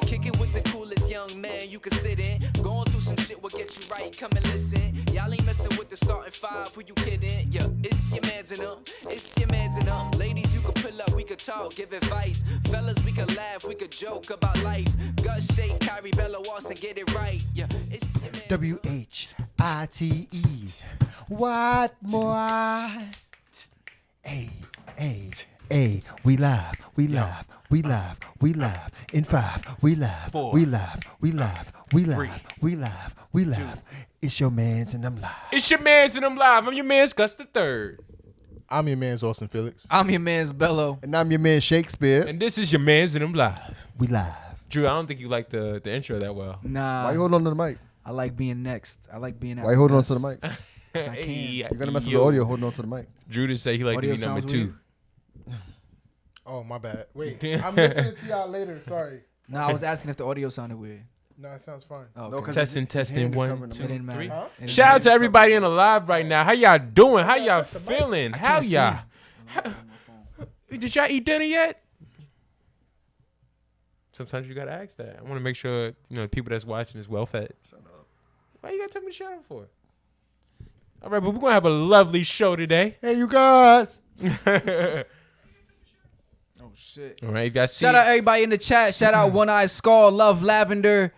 Kick it with the coolest young man you can sit in. Going through some shit will get you right, come and listen. Y'all ain't messing with the starting five, who you kidding? Yeah, it's your mans and them, it's your mans and them. Ladies, you can pull up, we could talk, give advice. Fellas, we could laugh, we could joke about life. Gut shake, Kyrie, Bella, Austin, get it right. Yeah, it's your mans WHITE. What more? Hey, hey, hey. We laugh, we laugh, we laugh, we laugh. In 5, we laugh, 4, we laugh, we laugh, we laugh, 3, we laugh, we laugh. It's your mans and them live. It's your mans and them live. I'm your man's Gus the Third. I'm your man's Austin Felix. I'm your man's Bello. And I'm your man Shakespeare. And this is your mans and them live. We live. Drew, I don't think you like the intro that well. Nah. Why you holding on to the mic? I like being next. I like being Why you holding on to the mic? Hey, You're gonna mess with the audio holding on to the mic. Drew just say he like to Audio be number sounds 2. weird. Oh, my bad. Wait, I'm listening to y'all later. Sorry. Nah, I was asking if the audio sounded weird. No, it sounds fine. Oh, No, okay. 'cause Testing, his testing. hand is 1, covering the 2, It didn't 3. matter. Huh? It didn't Shout out matter. to everybody in the live right now. How y'all doing? How y'all touch the mic. feeling? I How can't see. y'all? Did y'all eat dinner yet? Sometimes you gotta ask that. I want to make sure the people that's watching is well fed. Shut up. Why you gotta tell me to shut up for? All right, but we're gonna have a lovely show today. Hey, you guys. Oh, shit. All right, you guys see. Shout out everybody in the chat. Shout out One Eye Skull, Love Lavender,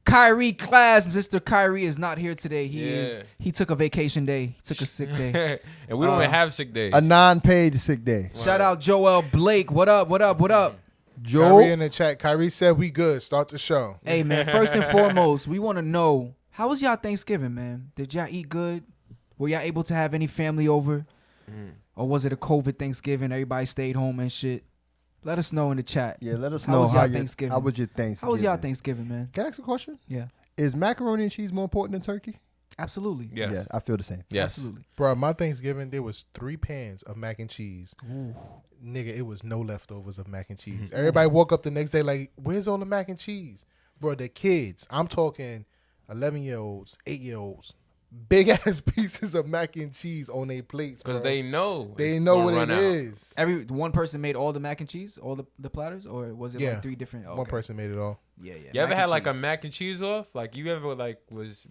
Kyrie Class. Mr. Kyrie is not here today. He took a vacation day. He took a sick day. And we don't even have sick days. A non-paid sick day. Shout out Joel Blake. What up? What up? What up? Kyrie in Joe. the chat. Kyrie said we good. Start the show. Hey man, first and foremost, we want to know, how was y'all Thanksgiving, man? Did y'all eat good? Were y'all able to have any family over? Or was it a COVID Thanksgiving? Everybody stayed home and shit. Let us know in the chat. Yeah, let us How know was how y'all your Thanksgiving? How was your Thanksgiving? How was y'all Thanksgiving, man? Can I ask a question? Yeah, Is macaroni and cheese more important than turkey? absolutely. Yes. Yeah, I feel the same. Yes. Absolutely. Bro, my Thanksgiving, there was 3 pans of mac and cheese. Nigga, it was no leftovers of mac and cheese. Everybody woke up the next day like, where's all the mac and cheese? Bro, the kids, I'm talking 11-year-olds, 8-year-olds, big ass pieces of mac and cheese on their plates, bro. Because they know. They it's know gonna what run it out. is. Every one person made all the mac and cheese, all the platters, or was it Yeah. like 3 different? Oh, One person made it all. Yeah, yeah. You ever Mac had and like a cheese. mac and cheese off? Like you ever was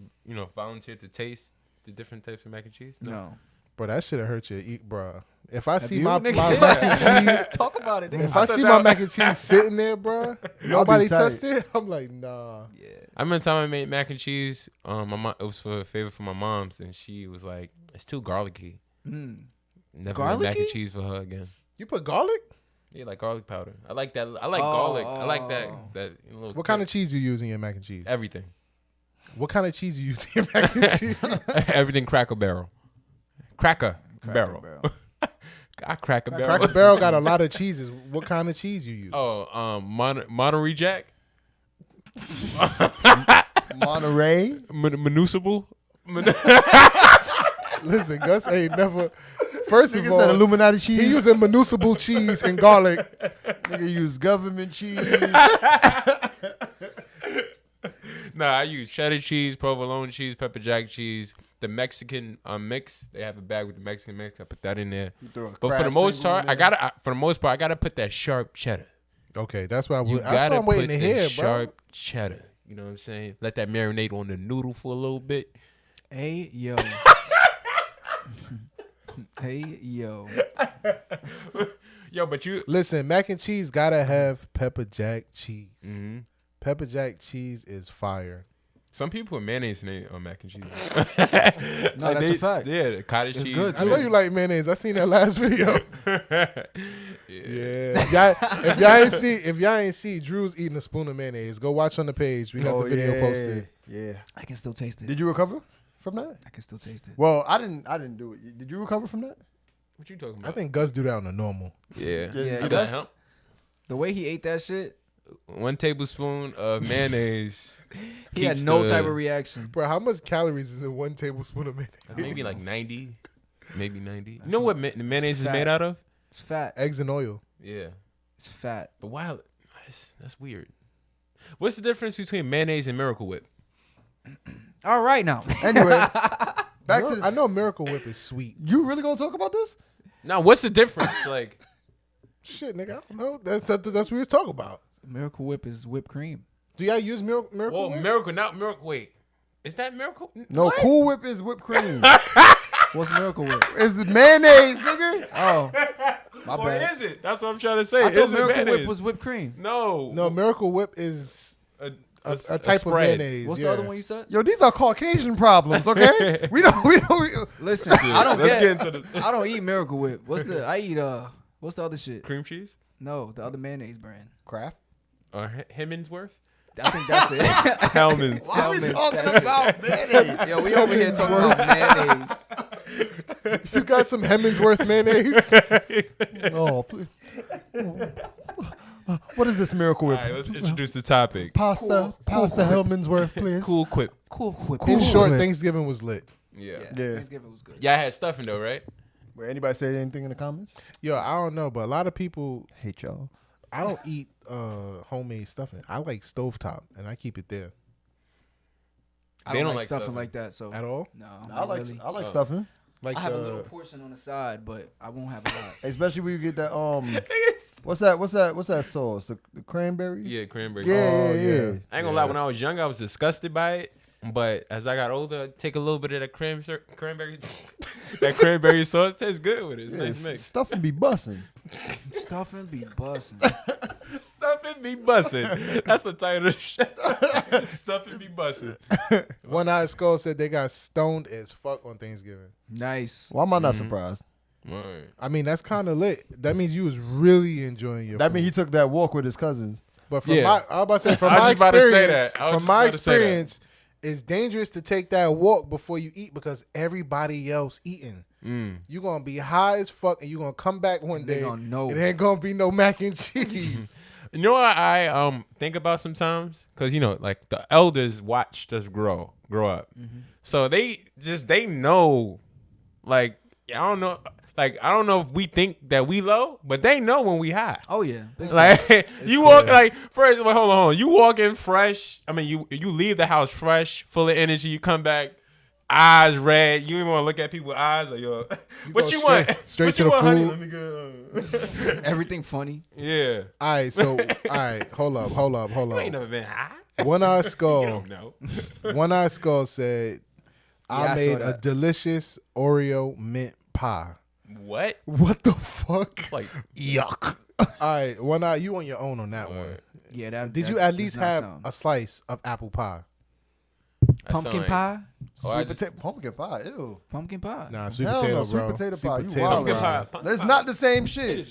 volunteered to taste the different types of mac and cheese? No. Bro, that shit hurt you to eat, bro. If I see you, my nigga? mac and cheese, Talk about it. if I see my mac and cheese sitting there, bro, nobody touched it, I'm like, nah. Yeah. I remember the time I made mac and cheese. My mom, it was for a favor for my mom's, and she was like, "It's too garlicky." Never made mac Garlicky? and cheese for her again. You put garlic? Yeah, like garlic powder. I like that. I like garlic. I like that. What kind of cheese you use in your mac and cheese? Everything. What kind of cheese you use in your mac and cheese? Everything Cracker Barrel. Cracker Barrel. I Cracker Barrel. Cracker Barrel got a lot of cheeses. What kind of cheese you use? Oh, Monterey Jack. Monterey. Municipal. Listen, Gus ain't never. First of Nigga all, said Illuminati cheese. he using municipal cheese and garlic. Nigga use government cheese. Nah, I use cheddar cheese, provolone cheese, pepper jack cheese, the Mexican mix. They have a bag with the Mexican mix. I put that in there. But for the most part, I gotta put that sharp cheddar. Okay, that's what You that's what gotta I'm waiting put to the hear, bro. sharp cheddar. You know what I'm saying? Let that marinate on the noodle for a little bit. Hey yo. Hey yo. Yo, but you. Listen, mac and cheese gotta have pepper jack cheese. Mm-hmm. Pepper jack cheese is fire. Some people put mayonnaise in it on mac and cheese. No, that's a fact. Yeah, the cottage It's cheese. good, I too. know you like mayonnaise. I seen that last video. Yeah. If y'all ain't see Drew's eating a spoon of mayonnaise, go watch on the page. We got the video posted. Yeah. I can still taste it. Did you recover from that? I can still taste it. Well, I didn't do it. Did you recover from that? What you talking about? I think Gus do that on the normal. Yeah. Yeah, Does Gus- that help? The way he ate that shit, 1 tablespoon of mayonnaise. he had keeps no the- type of reaction. Bro, how much calories is in 1 tablespoon of mayonnaise? Maybe like 90. Maybe 90. You know what the mayonnaise is fat. made out of? It's fat. Eggs and oil. Yeah. It's fat. But wow, that's weird. What's the difference between mayonnaise and Miracle Whip? All right now. Anyway, back to I know Miracle Whip is sweet. you. Really gonna talk about this? Now, what's the difference? Like, Shit, nigga, I don't know. That's what we was talking about. Miracle Whip is whipped cream. Do y'all use Miracle Well, Whip? Miracle, not Miracle. Wait, is that Miracle? No, What? Cool Whip is whipped cream. What's Miracle Whip? It's mayonnaise, nigga. Oh, my Or bad. is it? That's what I'm trying to say. I thought Is it Miracle mayonnaise? Whip was whipped cream. No, Miracle Whip is a type of spread. mayonnaise. What's yeah. the other one you said? Yo, these are Caucasian problems, okay? we don't. Listen, I don't Let's get. get into the I don't eat Miracle Whip. What's the? I eat What's the other shit? cream cheese No, the other mayonnaise brand. Kraft. or Hemmingsworth. I think that's it. Hellman's. Why are we Hellman's, talking that's it. about mayonnaise? Yo, we over here talking about mayonnaise. You got some Hemmingsworth mayonnaise? Oh, please. What is this Miracle All Whip? right, let's introduce the topic. Pasta Hellman's-worth, please. Cool Quip. Cool Whip. In Cool short, Whip. Thanksgiving was lit. Yeah. Yeah. Thanksgiving was good. Yeah, I had stuffing though, right? Wait, anybody say anything in the comments? Yo, I don't know, but a lot of people, Hate y'all. I don't eat homemade stuffing. I like stovetop, and I keep it there. I They don't don't like like stuffing stuffing. like that. So At all? no, I not like really. stuffing, Like I have a little portion on the side, but I won't have a lot. especially when you get that what's that sauce? The cranberry. Yeah, cranberry. Yeah, Oh, yeah, yeah. yeah. I ain't gonna lie. When I was young, I was disgusted by it. But as I got older, I take a little bit of that cranberry, that cranberry sauce. Tastes good with it. It's a nice mix. Stuffing be busting. Stuffing be busting. Stuffing be bussin'. That's the title of the show. Stuffing be bussin'. One Eye Skull said they got stoned as fuck on Thanksgiving. Nice. Why am I not surprised? Word. I mean, that's kind of lit. That means you was really enjoying your That food. means he took that walk with his cousins. But from Yeah. I was about to say, from I was my just about to say experience, that. I was from just my about to say that. experience, it's dangerous to take that walk before you eat because everybody else eating. You're gonna be high as fuck, and you're gonna come back one They day. gonna know. It ain't gonna be no mac and cheese. You know what I think about sometimes? Because, you know, like the elders watched us grow up. So they know, like, I don't know if we think that we low, but they know when we high. Oh yeah. Big Like you walk like first. Well, hold on. You walk in fresh. I mean, you leave the house fresh, full of energy. You come back, eyes red. You even want to look at people's eyes. Like yo, what go you straight- want? straight What to you the want, honey? food. Let me go. everything funny. Yeah. All right, so hold up. You ain't never been high. One Eye You Skull. don't know. One Eye Skull said, Yeah, I I saw made a that. delicious Oreo mint pie. What? What the fuck? Like Yuck. All right, One Eye, you on your own on that one. Yeah. That. Did that you at does least not have sound- a slice of apple pie? that pumpkin sound like- pie? Oh, I Sweet just- potato, pumpkin pie. Ew. Pumpkin pie. Nah, sweet Hell potato, no, bro. sweet potato pie. You potato, wild. Pumpkin bro. pie. Pumpkin That's pie. not the same shit.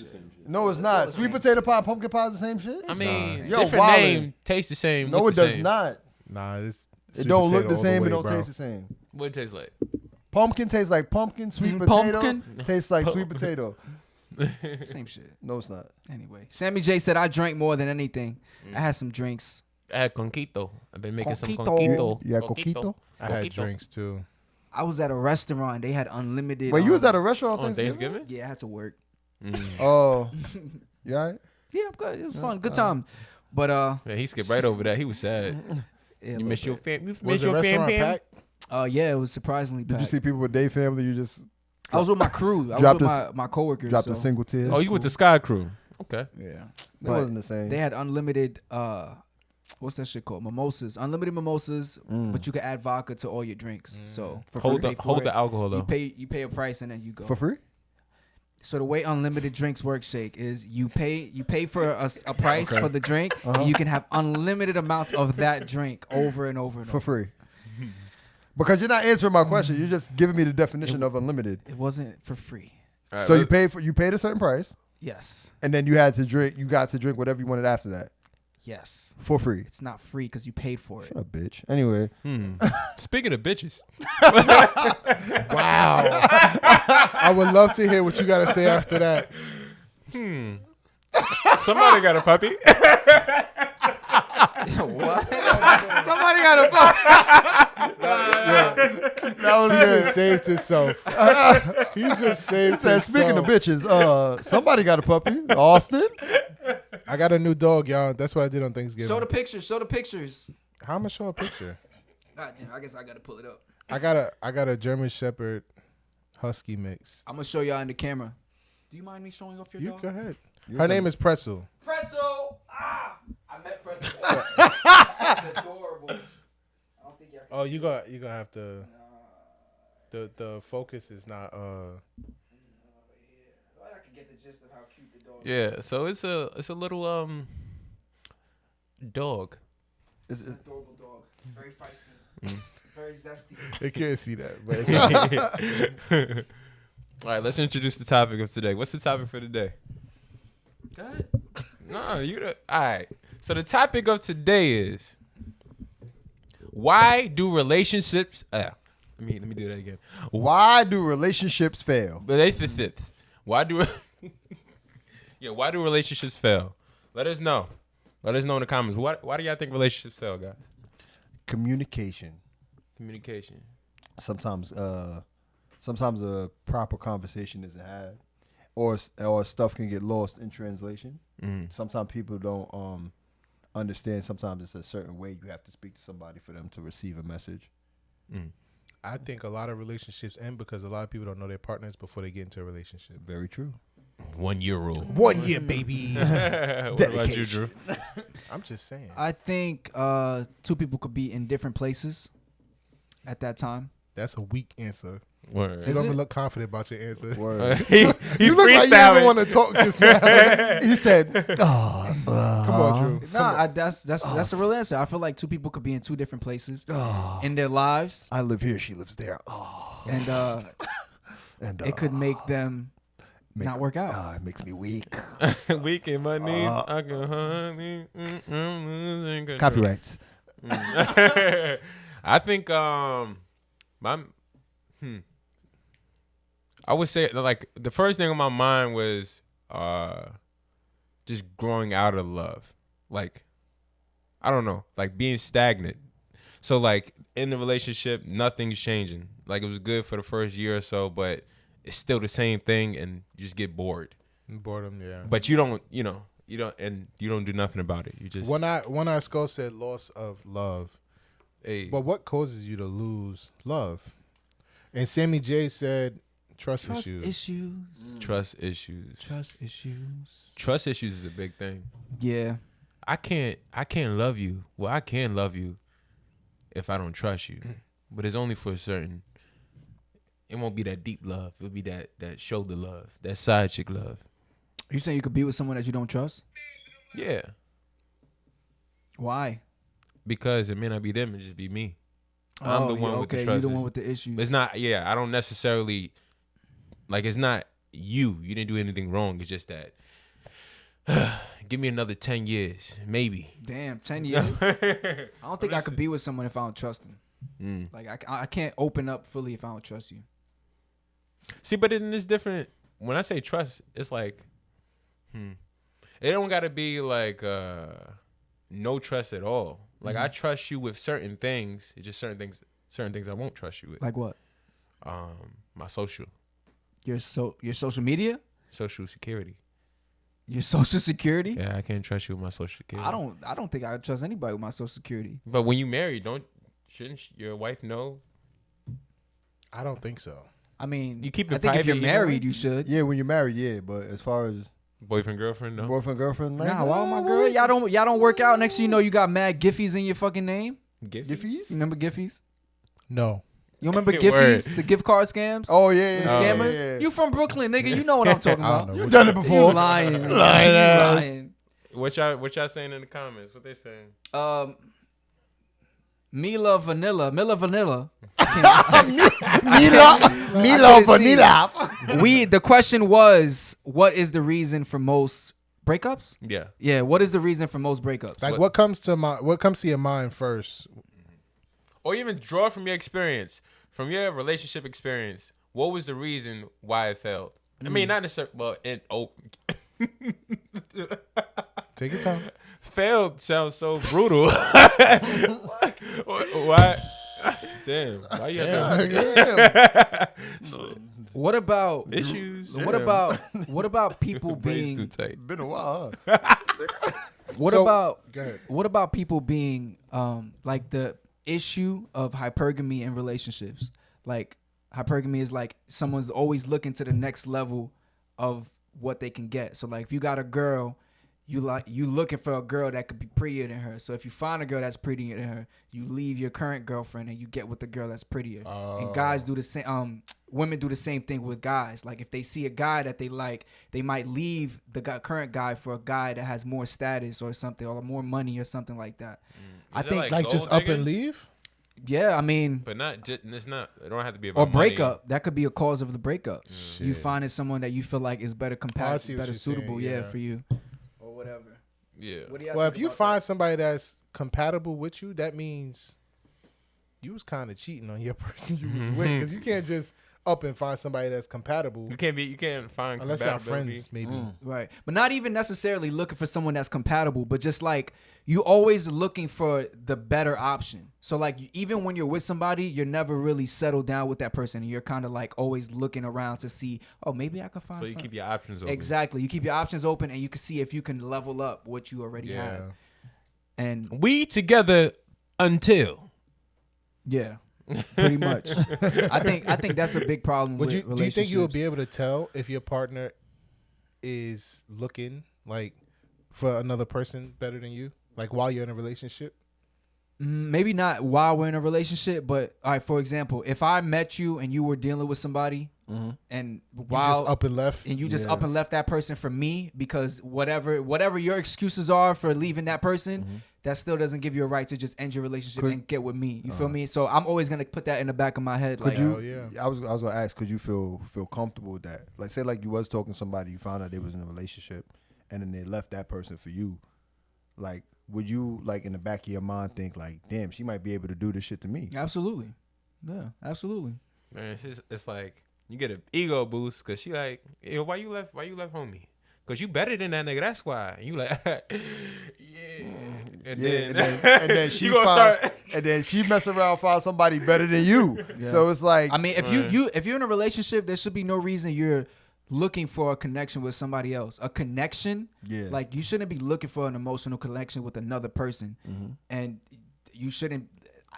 No, it's not. the Sweet same. potato pie, pumpkin pie is the same shit. I mean, Yo, different wildin'. name, taste the same. No, look it the does same. not. Nah, it's It sweet don't look potato the all same. way, It don't bro. taste the same. What it taste like? Pumpkin tastes like pumpkin. Sweet potato Pumpkin. tastes like sweet potato. Same shit. No, it's not. Anyway, Sammy J said I drank more than anything. I had some drinks. I had conquito. I've been making some Conquito. conquito. You had coquito? I had Coquito. drinks too. I was at a restaurant. They had unlimited. Wait, you was at a restaurant on On Thanksgiving? Thanksgiving? Yeah, I had to work. Oh, you all right? Yeah, I'm good. It was fun. Good time. But Yeah, he skipped right over that. He was sad. yeah, You miss your fam. You Was miss the your fam. restaurant packed? yeah, it was surprisingly Did you packed. see people with their family? You just I was with my crew. I was Dropped with a- my coworkers. dropped so. a single tear. Oh, you with the Sky Crew? Okay. Yeah. It But wasn't the same. They had unlimited what's that shit called? Mimosas. Unlimited mimosas, but you can add vodka to all your drinks. So Hold free. the alcohol though. you pay a price and then you go. For free? So the way unlimited drinks work, Shake, is you pay for a price for the drink, and you can have unlimited amounts of that drink over and over and For over. free. Because you're not answering my question. You're just giving me the definition of unlimited. It wasn't for free. All right, So let's- you paid a certain price, Yes. and then you got to drink whatever you wanted after that Yes. for free. It's not free because you paid for it. Shut up, bitch. Anyway, Speaking of bitches, Wow. I would love to hear what you got to say after that. somebody got a puppy. What? somebody got a phone. That was He good. just saved himself. He just saved Said, himself. speaking of bitches, somebody got a puppy. Austin. I got a new dog, y'all. That's what I did on Thanksgiving. Show the pictures. Show the pictures. How am I gonna show a picture? God damn, I guess I gotta pull it up. I got a German Shepherd Husky mix. I'm gonna show y'all in the camera. Do you mind me showing off your You dog? go ahead. Her name is Pretzel. Pretzel. I met Pretzel. Oh, you gonna have to. The focus is not. I can get the gist of how cute the dog Yeah, so it's a little dog. is. An adorable dog. Very feisty. Very zesty. They can't see that, but it's All right, let's introduce the topic of today. What's the topic for today? Go ahead. No, all right. So the topic of today is why do relationships? Let me do that again. Why do relationships fail? But they fifth. Why do? Why do relationships fail? Let us know. Let us know in the comments. Why do y'all think relationships fail, guys? Communication. Communication. Sometimes a proper conversation isn't had, or stuff can get lost in translation. Sometimes people don't understand. Sometimes it's a certain way you have to speak to somebody for them to receive a message. I think a lot of relationships end because a lot of people don't know their partners before they get into a relationship. Very true. 1 year rule. 1 year, baby. What about you, Drew? I'm just saying. I think two people could be in different places at that time. That's a weak answer. Word. You don't even look confident about your answer. Word. he You look like you don't want to talk just now. He said, "Oh, Come on, Drew. Nah, that's a real answer. I feel like two people could be in two different places in their lives, I live here, she lives there." and And it could make them not work out. It makes me weak. Weak in my knees. I can hardly. I'm losing control. Copyrights. I think I would say like the first thing on my mind was just growing out of love. Like I don't know, like being stagnant. So like in the relationship, nothing's changing. Like it was good for the first year or so, but it's still the same thing, and you just get bored. Boredom, yeah. But you don't do nothing about it. You just One Eye Skull said loss of love. hey. But what causes you to lose love? And Sammy J said trust issues. Trust issues. Trust issues. Trust issues is a big thing. Yeah. I can't love you. Well, I can love you if I don't trust you. But it's only for a certain. It won't be that deep love. It'll be that shoulder love, that side chick love. Are you saying you could be with someone that you don't trust? Yeah. Why? Because it may not be them, it just be me. I'm the one with the trust. You're the one with the issues. It's not, I don't necessarily, like, it's not you. You didn't do anything wrong. It's just that, give me another 10 years, maybe. Damn, 10 years? I don't think I could be with someone if I don't trust them. Like, I can't open up fully if I don't trust you. See, but it is different. When I say trust, it's like, it don't got to be like no trust at all. Like, I trust you with certain things. It's just certain things I won't trust you with. Like what? My social Your social media? social security. Your social security? Yeah, I can't trust you with my social security. I don't think I would trust anybody with my social security. But when you marry, shouldn't your wife know? I don't think so. I mean, You keep it I think if private you're either married, way? you should. Yeah, when you're married, yeah. But as far as Boyfriend, girlfriend, no. boyfriend, girlfriend, like, Nah, why my girl? Y'all don't work out. Next thing you know, you got mad Giphies in your fucking name. Giffies? You remember Giphies? No. You remember Word. Giphies? The gift card scams? Oh yeah, The yeah, scammers? yeah, yeah. You from Brooklyn, nigga. You know what I'm talking I about. don't know. You done it before. You lying. Lying You ass. lying. What y'all saying in the comments? What they saying? Mila Vanilla. Mila couldn't see. Vanilla. The question was, what is the reason for most breakups? Yeah. Yeah, what is the reason for most breakups? Like what comes to your mind first? Or even draw from your experience, from your relationship experience. What was the reason why it failed? I mean, not necessarily. Well, Take your time. failed sounds so brutal. Why? Damn. Why you have to? What about Issues. What about people Brain's too being tight. Been a while. Huh? Go ahead. what about people being like the issue of hypergamy in relationships? Like hypergamy is like someone's always looking to the next level of what they can get. So like if you got a girl you looking for a girl that could be prettier than her. So if you find a girl that's prettier than her, you leave your current girlfriend and you get with the girl that's prettier. And guys do the same. Women do the same thing with guys. Like if they see a guy that they like, they might leave the current guy for a guy that has more status or something, or more money or something like that. I think like just up and leave. Yeah, I mean, but not just. It's not. It don't have to be about or breakup. money. That could be a cause of the breakup. You finding someone that you feel like is better compatible, better suitable, saying, for you, or whatever. Yeah. Well, if you find somebody that's compatible with you, that means you was kind of cheating on your person you was with, because you can't just up and find somebody that's compatible. You can't find unless y'all friends, maybe. Right, but not even necessarily looking for someone that's compatible, but just like you always looking for the better option. So like even when you're with somebody, you're never really settled down with that person, and you're kind of like always looking around to see, oh, maybe I could find. So you keep your options open. Exactly, you keep your options open, and you can see if you can level up what you already have. And we together until. Yeah. Pretty much. I think that's a big problem with relationships. Do you think you will be able to tell if your partner is looking like for another person better than you, like while you're in a relationship? Maybe not while we're in a relationship, but all right, for example, if I met you and you were dealing with somebody and while you just up and left, and you just up and left that person for me because whatever your excuses are for leaving that person, that still doesn't give you a right to just end your relationship and get with me. You feel me? So I'm always gonna put that in the back of my head. Could you? I was gonna ask. Could you feel comfortable with that? Like, say, like you was talking to somebody, you found out they was in a relationship, and then they left that person for you. Like, would you, like, in the back of your mind think like, damn, she might be able to do this shit to me? Absolutely. Yeah, absolutely. Man, it's like you get an ego boost because she like, yo, why you left homie? Cause you better than that nigga. That's why. And you like, and then she and then she mess around, find somebody better than you. Yeah. So it's like, I mean, if you're in a relationship, there should be no reason you're looking for a connection with somebody else. A connection, like you shouldn't be looking for an emotional connection with another person, and you shouldn't.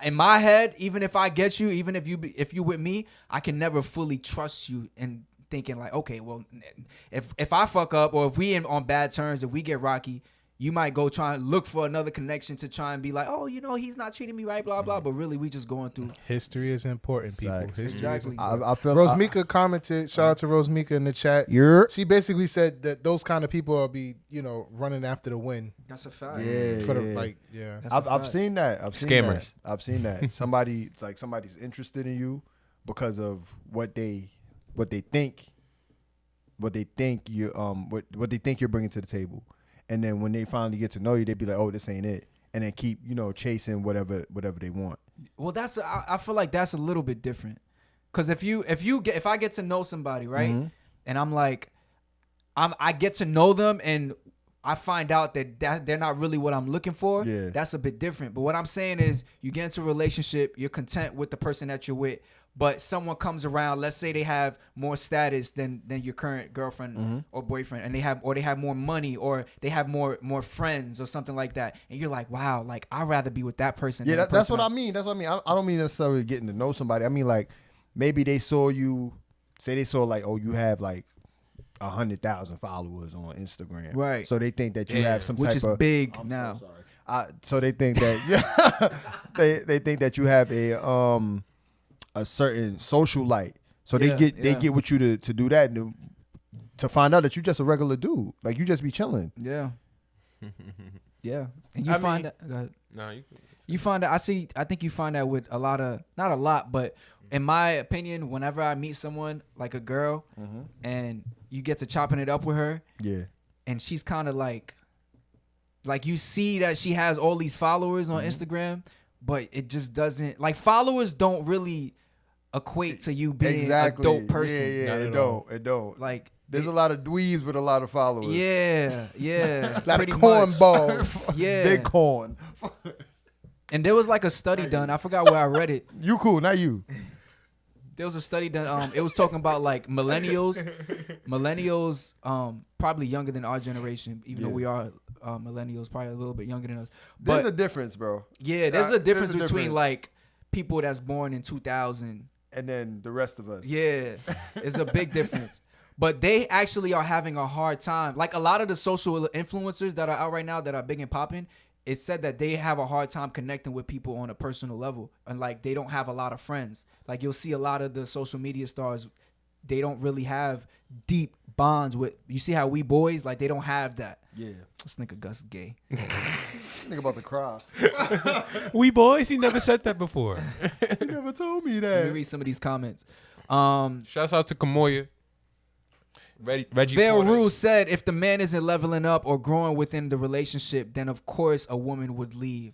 In my head, even if I get you, even if you with me, I can never fully trust you and thinking like, okay, well, if I fuck up or if we on bad terms, if we get rocky, you might go try and look for another connection to try and be like, oh, he's not treating me right, blah blah. But really, we just going through. History is important, people. History exactly. Is important. I feel Rosemika commented. Shout out to Rosemika in the chat. She basically said that those kind of people will be, running after the win. That's a fact. I've seen that. Scammers. I've seen that. Somebody's interested in you because of what they think you're bringing to the table, and then when they finally get to know you, they be like, oh, this ain't it, and then keep chasing whatever they want. Well, I feel like that's a little bit different, because if I get to know somebody, right, and I'm like, I get to know them and I find out that they're not really what I'm looking for, that's a bit different. But what I'm saying is, you get into a relationship, you're content with the person that you're with, but someone comes around, let's say they have more status than your current girlfriend or boyfriend, and they have more money, or they have more friends or something like that, and you're like, wow, like I'd rather be with that person. Yeah, that's what I mean. That's what I mean. I don't mean necessarily getting to know somebody. I mean, like, maybe they saw you, say they saw like, oh, you have like 100,000 followers on Instagram, right? So they think that you have some type of, which is big now. So sorry. So they think that they think that you have a certain social light. So they get with you to do that, and to find out that you just a regular dude, like you just be chilling. Yeah. Yeah, and you find that. Go ahead. No, you find that. I think you find that with a lot of, not a lot, but in my opinion, whenever I meet someone like a girl, and you get to chopping it up with her, and she's kind of like you see that she has all these followers on Instagram, but it just doesn't, like, followers don't really equate to you being a dope person. It don't. Like, there's a lot of dweebs with a lot of followers. Yeah. A lot of cornballs. Yeah. Big corn. And there was like a study done. I forgot where I read it. You cool, not you. There was a study done. It was talking about like millennials, probably younger than our generation, even though we are millennials, probably a little bit younger than us. But there's a difference, bro. Yeah, there's a difference between like people that's born in 2000 and then the rest of us. Yeah, it's a big difference. But they actually are having a hard time. Like a lot of the social influencers that are out right now that are big and popping, it said that they have a hard time connecting with people on a personal level. And like they don't have a lot of friends. Like you'll see a lot of the social media stars, they don't really have deep bonds with. You see how we boys, like they don't have that. Yeah. This nigga Gus is gay. Nigga about to cry. We boys, he never said that before. He never told me Let me that. read some of these comments. Shouts out to Kamoya. Reggie Vale Porter. Rule said if the man isn't leveling up or growing within the relationship, then of course a woman would leave.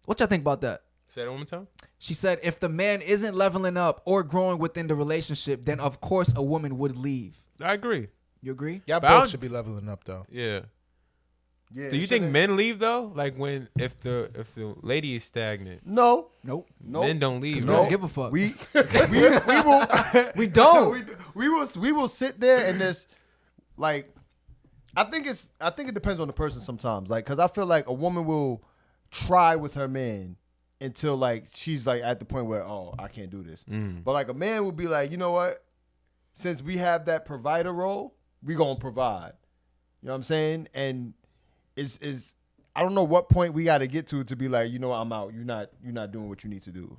What y'all think about that? Say that one more time. She said if the man isn't leveling up or growing within the relationship, then of course a woman would leave. I agree. You agree? Y'all But I both don't- should be leveling up though. Yeah. Yeah. Do you think men leave though? Like if the lady is stagnant, No. Nope. No. men don't leave. We No. right? don't give a fuck. We will. We don't. We will sit there and just like. I think it depends on the person sometimes. Like, cause I feel like a woman will try with her man until like she's like at the point where I can't do this. But like a man will be like, you know what? Since we have that provider role, we gonna provide. You know what I'm saying? And is I don't know what point we got to get to be like, you know what, I'm out. You're not doing what you need to do.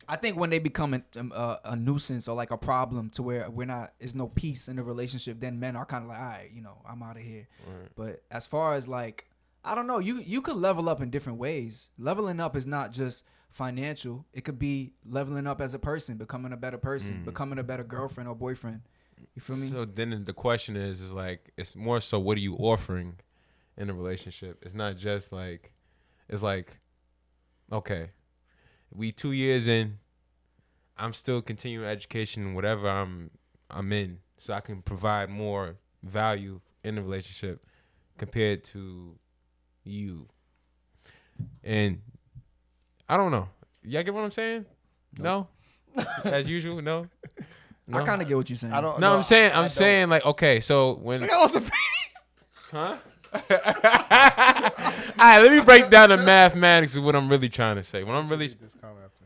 I think when they become a nuisance or like a problem to where there's no peace in the relationship, then men are kind of like, all right, I'm out of here. Right. But as far as like, I don't know, you could level up in different ways. Leveling up is not just financial. It could be leveling up as a person, becoming a better person, becoming a better girlfriend or boyfriend. You feel me? So then the question is like, it's more so what are you offering in a relationship? It's not just like, it's like, okay, we 2 years in, I'm still continuing education, whatever I'm in, so I can provide more value in the relationship compared to you. And I don't know. Y'all get what I'm saying? No? As usual, no? I kind of get what you're saying. I don't. No, no, I'm saying like, okay, so when huh? All right, let me break down the mathematics of what I'm really trying to say. When I'm really This comment after.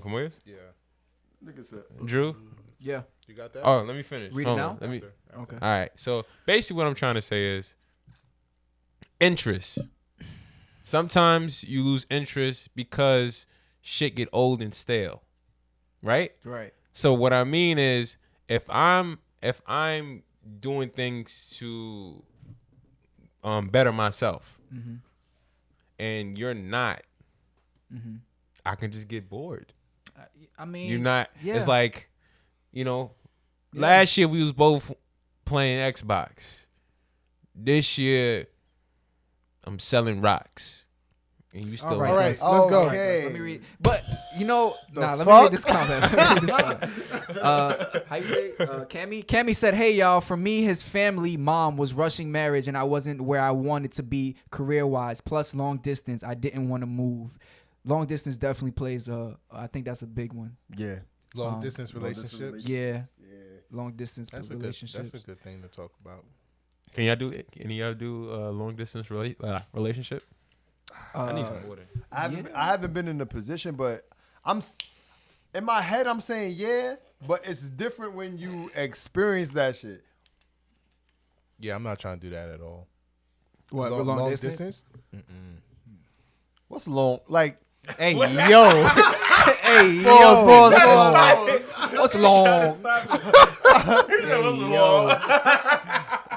come with us? Yeah. Nigga said, Drew? Yeah. You got that? Oh, let me finish. Read it Hold now? on, Let me After. Okay. All right. So basically what I'm trying to say is interest. Sometimes you lose interest because shit get old and stale. Right? Right. So what I mean is if I'm doing things to better myself and you're not, I can just get bored. I mean, You're not. Yeah. It's like, last year we was both playing Xbox. This year I'm selling rocks. And you still All right, Let's go. Okay. Let me read. But let me fuck? read this comment. How you say? Cammy said, "Hey y'all, for me, his family mom was rushing marriage, and I wasn't where I wanted to be career wise. Plus long distance, I didn't want to move. Long distance definitely plays. I think that's a big one. yeah. Long distance relationships. Yeah, long distance That's relationships. a good thing to talk about. Can y'all do any of y'all do long distance relationship? I need some water. I haven't been in a position, but in my head I'm saying yeah, but it's different when you experience that shit. Yeah, I'm not trying to do that at all. What long distance? What's long like? Hey yo, hey Pause. what's long?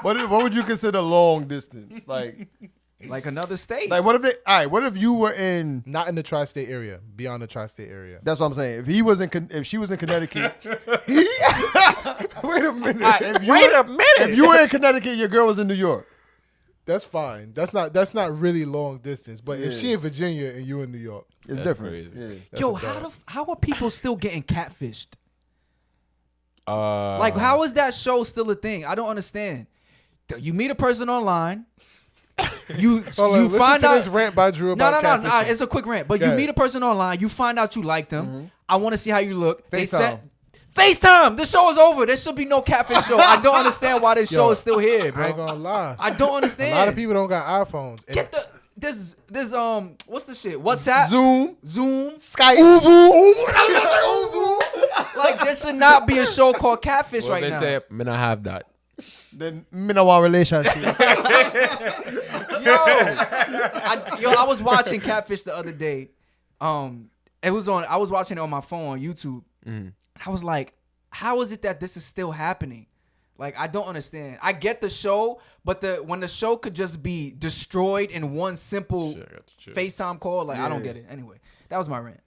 What would you consider long distance? Like another state? Like what if you were in? Not in the tri-state area. Beyond the tri-state area. That's what I'm saying. If she was in Connecticut, wait a minute. If you were in Connecticut, your girl was in New York. That's fine. That's not really long distance. But if Yeah. she in Virginia and you in New York, It's That's different. crazy. Yeah. that's Yo, a dub. how are people still getting catfished? Like Like, how is that show still a thing? I don't understand. You meet a person online. You Hold on, listen find to out. this rant by Drew about No. catfishing. It's a quick rant. But Go you ahead. meet a person online. You find out you like them. I want to see how you look. They FaceTime. FaceTime. The show is over. There should be no catfish show. I don't understand why this show is still here, I ain't bro. gonna lie. I don't understand. A lot of people don't got iPhones. And Get this what's the shit? WhatsApp, Zoom, Zoom. Skype, Ubu. Like, there should not be a show called Catfish Well, right they now. say, "Man, I have that." Then me no want relationship. I was watching Catfish the other day. It was on. I was watching it on my phone on YouTube. I was like, how is it that this is still happening? Like, I don't understand. I get the show, but when the show could just be destroyed in one simple FaceTime call, like, I don't get it. Anyway, that was my rant.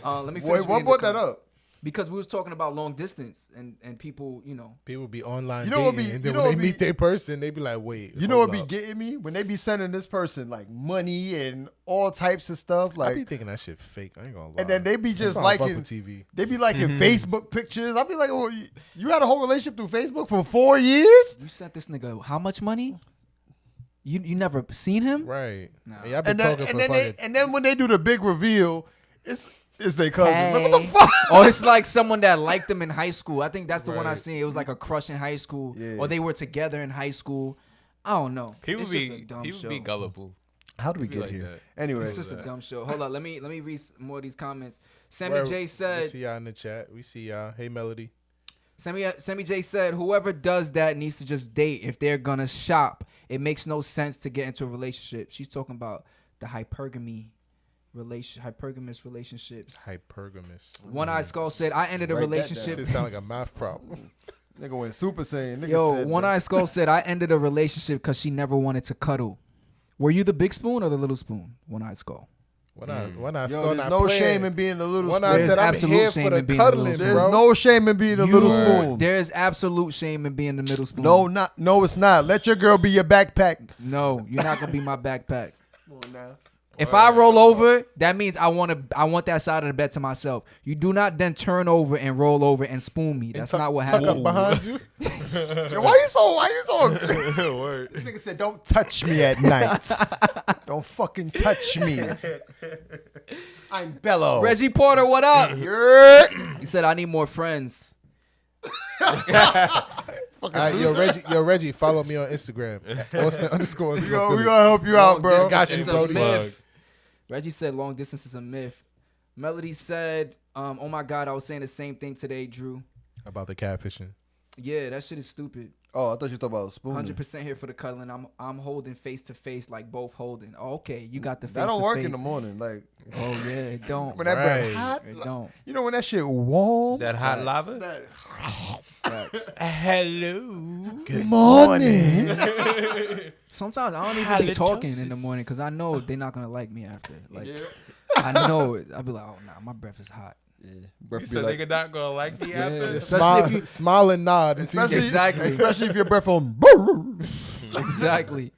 Let me finish. Wait, what brought that up? Because we was talking about long distance and people, People be online You know what dating, be- and you then know when what they be- meet their person, they be like, wait. You know hold what be up. getting me? When they be sending this person like money and all types of stuff, I be like, thinking that shit fake. I ain't gonna lie. and then they be That's just why I fuck liking with TV. They be liking Facebook pictures. I be like, well, you had a whole relationship through Facebook for 4 years? you sent this nigga how much money? You never seen him? Right. No. And y'all been And then, talking and, for then fucking. and then when they do the big reveal, it's their cousin. Like, what the Hey. fuck? Or it's like someone that liked them in high school. I think that's the one I Right. seen. It was like a crush in high school, Yeah. or they were together in high school. I don't know. People It's just a be dumb people show. be gullible. How do we Be get like here? that. Anyway, It's just a dumb show. Hold on, let me read more of these comments. Sammy Where- J We said. see y'all in the chat. We see y'all. Hey, Melody. Sammy J said, whoever does that needs to just date if they're gonna shop. It makes no sense to get into a relationship. She's talking about the hypergamous relationships. Hypergamous. One Eye Skull said, I ended a Write that down. relationship. Shit sound like a math problem. nigga went Super Saiyan. Nigga Yo, said One that. Eye Skull said, I ended a relationship because she never wanted to cuddle. Were you the big spoon or the little spoon? One Eye Skull. When I Yo, saw there's not no playing, shame in being the little when spoon. I There's said I'm absolute here shame for the in being a little cuddling, spoon. There's bro. no shame in being the little spoon. There is absolute shame in being the middle spoon. No, it's not. Let your girl be your backpack. No, you're not gonna be my backpack. Come on now. If I roll over, that means I want that side of the bed to myself. You do not then turn over and roll over and spoon me. That's not what Tuck happens. up behind you. Yo, why you so? Word. This nigga said, "Don't touch me at night. Don't fucking touch me." I'm Bello. Reggie Porter, what up? Yeah. He said, I need more friends. Fucking All right, loser. yo, Reggie, follow me on Instagram. Austin_. We gonna help you out, bro. Got you, It's a Brody. myth. Reggie said long distance is a myth. Melody said, oh my God, I was saying the same thing today, Drew. About the catfishing. Yeah, that shit is stupid. Oh, I thought you talking about spooning. 100% here for the cuddling. I'm holding face to face like both holding. Oh, okay, you got the face That don't to work face. in the morning. Like Oh yeah, it don't. when that bread Right. hot. It don't. You know when that shit warm. That hot Facts. lava. That- Hello. Good morning. Sometimes I don't even be talking in the morning because I know they're not gonna like me after. Like I know it. I'll be like, oh nah, my breath is hot. Yeah, breath You be said like, nigga not gonna like me Yeah. after. Especially if you Smile and nod. And especially, Exactly. especially if your breath on. exactly.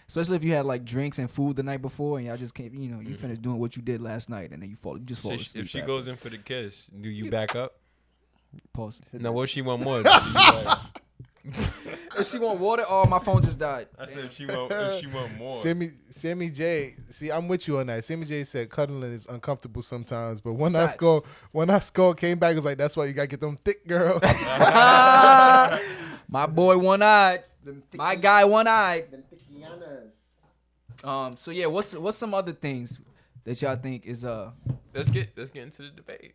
Especially if you had like drinks and food the night before and y'all just can't, you finished doing what you did last night and then you just fall asleep. If she after. goes in for the kiss, do you back up? Pause. No, what if she want more? If she want water, oh my phone just died. I said if she want more. Sammy J, see, I'm with you on that. Sammy J said cuddling is uncomfortable sometimes, but when Facts. I skull came back, it was like, that's why you gotta get them thick girls. My boy one eyed. My guy one eyed. So yeah, what's some other things that y'all think is Let's get into the debate.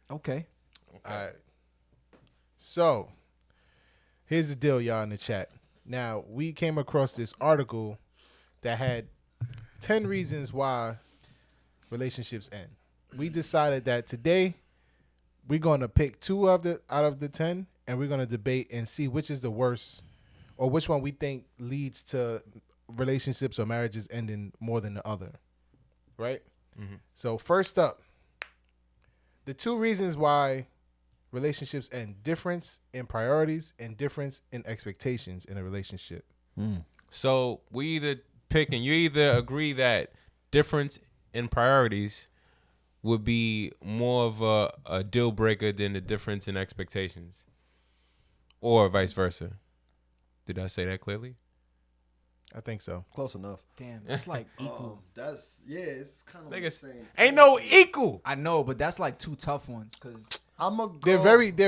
okay? All right. So, here's the deal, y'all, in the chat. Now, we came across this article that had 10 reasons why relationships end. We decided that today we're going to pick 2 out of the 10, and we're going to debate and see which is the worst or which one we think leads to relationships or marriages ending more than the other. Right? Mm-hmm. So, first up, the 2 reasons why relationships end: difference in priorities and difference in expectations in a relationship. So we either pick, and you either agree that difference in priorities would be more of a deal breaker than the difference in expectations, or vice versa. Did I say that clearly? I think so. Close enough. Damn, that's like equal. It's kind of Niggas, ain't no equal. I know, but that's like 2 tough ones because I'm a. They're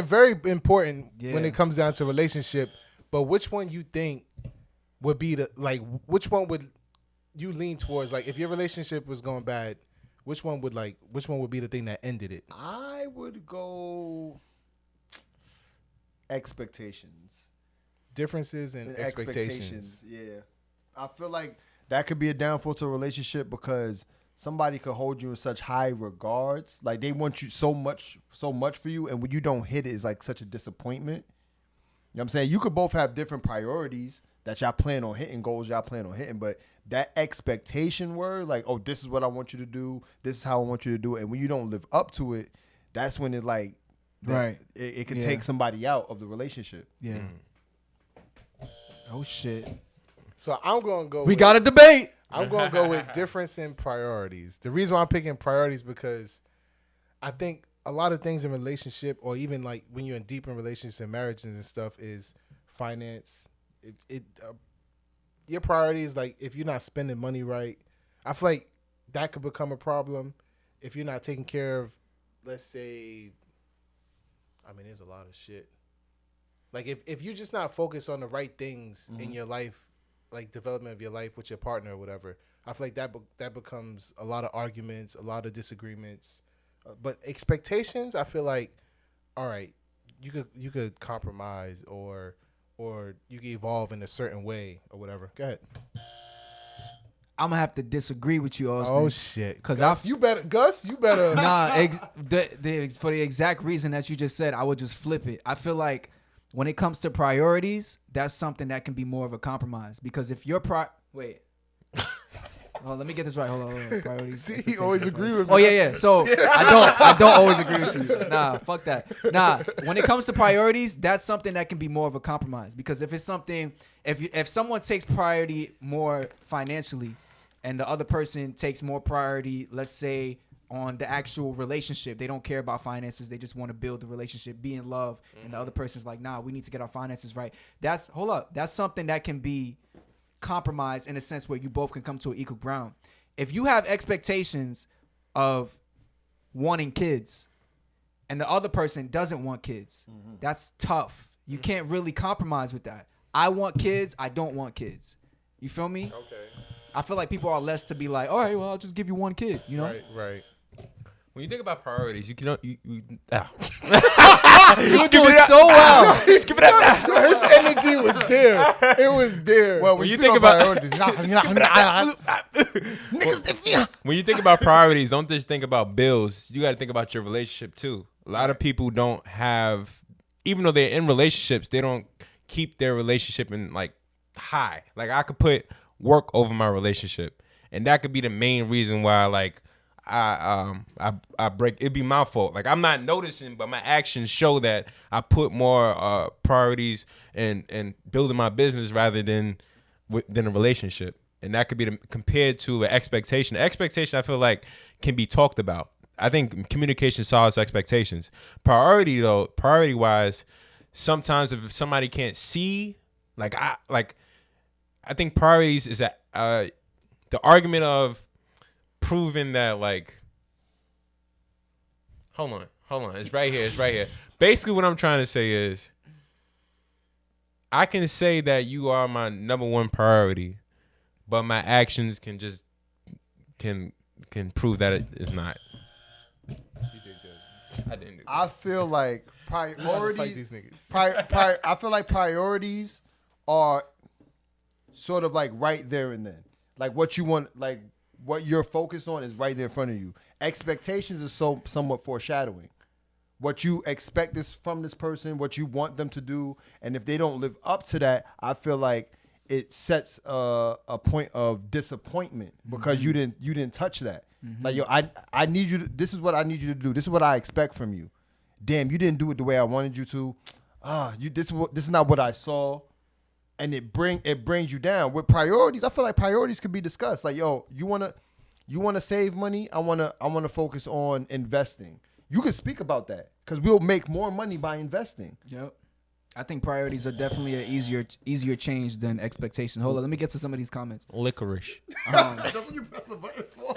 very important Yeah. when it comes down to relationship. But which one you think would be which one would you lean towards? Like, if your relationship was going bad, which one would be the thing that ended it? I would go expectations. Differences in expectations. Yeah. I feel like that could be a downfall to a relationship because somebody could hold you in such high regards. Like they want you so much for you, and when you don't hit it, it's like such a disappointment. You know what I'm saying? You could both have different priorities that y'all plan on hitting, goals y'all plan on hitting, but that expectation word, like, oh, this is what I want you to do, this is how I want you to do it, and when you don't live up to it, that's when it like right. It can take somebody out of the relationship. Yeah. Oh shit. So I'm gonna go. We got a debate. I'm gonna go with difference in priorities. The reason why I'm picking priorities because I think a lot of things in relationship, or even like when you're in deeper relationships and marriages and stuff, is finance. Your priorities, like if you're not spending money right, I feel like that could become a problem if you're not taking care of, let's say, I mean, there's a lot of shit. Like if you're just not focused on the right things in your life, like development of your life with your partner or whatever, I feel like that becomes a lot of arguments, a lot of disagreements. But expectations, I feel like, all right, you could compromise or you can evolve in a certain way or whatever. Go ahead. I'm gonna have to disagree with you, Austin. Oh shit! Because you better. Nah, for the exact reason that you just said, I would just flip it. I feel like when it comes to priorities, that's something that can be more of a compromise. Because if your wait. Oh, let me get this right. Hold on. Priorities. See, he always agree with me. Oh yeah. So I don't always agree with you. Nah, fuck that. Nah, when it comes to priorities, that's something that can be more of a compromise. Because if it's something, if someone takes priority more financially, and the other person takes more priority, let's say, on the actual relationship, they don't care about finances. They just want to build the relationship, be in love, and the other person's like, nah, we need to get our finances right. That's something that can be compromise in a sense where you both can come to an equal ground. If you have expectations of wanting kids and the other person doesn't want kids, that's tough. You can't really compromise with that. I want kids, I don't want kids. You feel me? Okay. I feel like people are less to be like, all right, well, I'll just give you one kid, you know? Right. When you think about priorities, you can you You were doing so well. His energy was there. It was there. Well, when you think about niggas, when you think about priorities, don't just think about bills. You got to think about your relationship too. A lot of people don't have, even though they're in relationships, they don't keep their relationship in like high. Like I could put work over my relationship, and that could be the main reason why like I break. It'd be my fault. Like I'm not noticing, but my actions show that I put more priorities in building my business rather than a relationship, and that could be compared to an expectation. Expectation, I feel like, can be talked about. I think communication solves expectations. Priority wise, sometimes if somebody can't see, I think priorities is the argument of proving that hold on. It's right here. Basically what I'm trying to say is I can say that you are my number one priority, but my actions can prove that it is not. You did good. I didn't do good. I feel like priorities. Fight these niggas. I feel like priorities are sort of like right there and then. Like what you want, like what you're focused on is right there in front of you. Expectations is somewhat foreshadowing. What you expect from this person, what you want them to do, and if they don't live up to that, I feel like it sets a point of disappointment because you didn't touch that. Like I need you to, this is what I need you to do. This is what I expect from you. Damn, you didn't do it the way I wanted you to. This is not what I saw. And it brings you down. With priorities, I feel like priorities could be discussed. Like, yo, you wanna save money? I wanna focus on investing. You can speak about that because we'll make more money by investing. Yep. I think priorities are definitely an easier change than expectations. Hold on, let me get to some of these comments. Licorice. That's what you press the button for.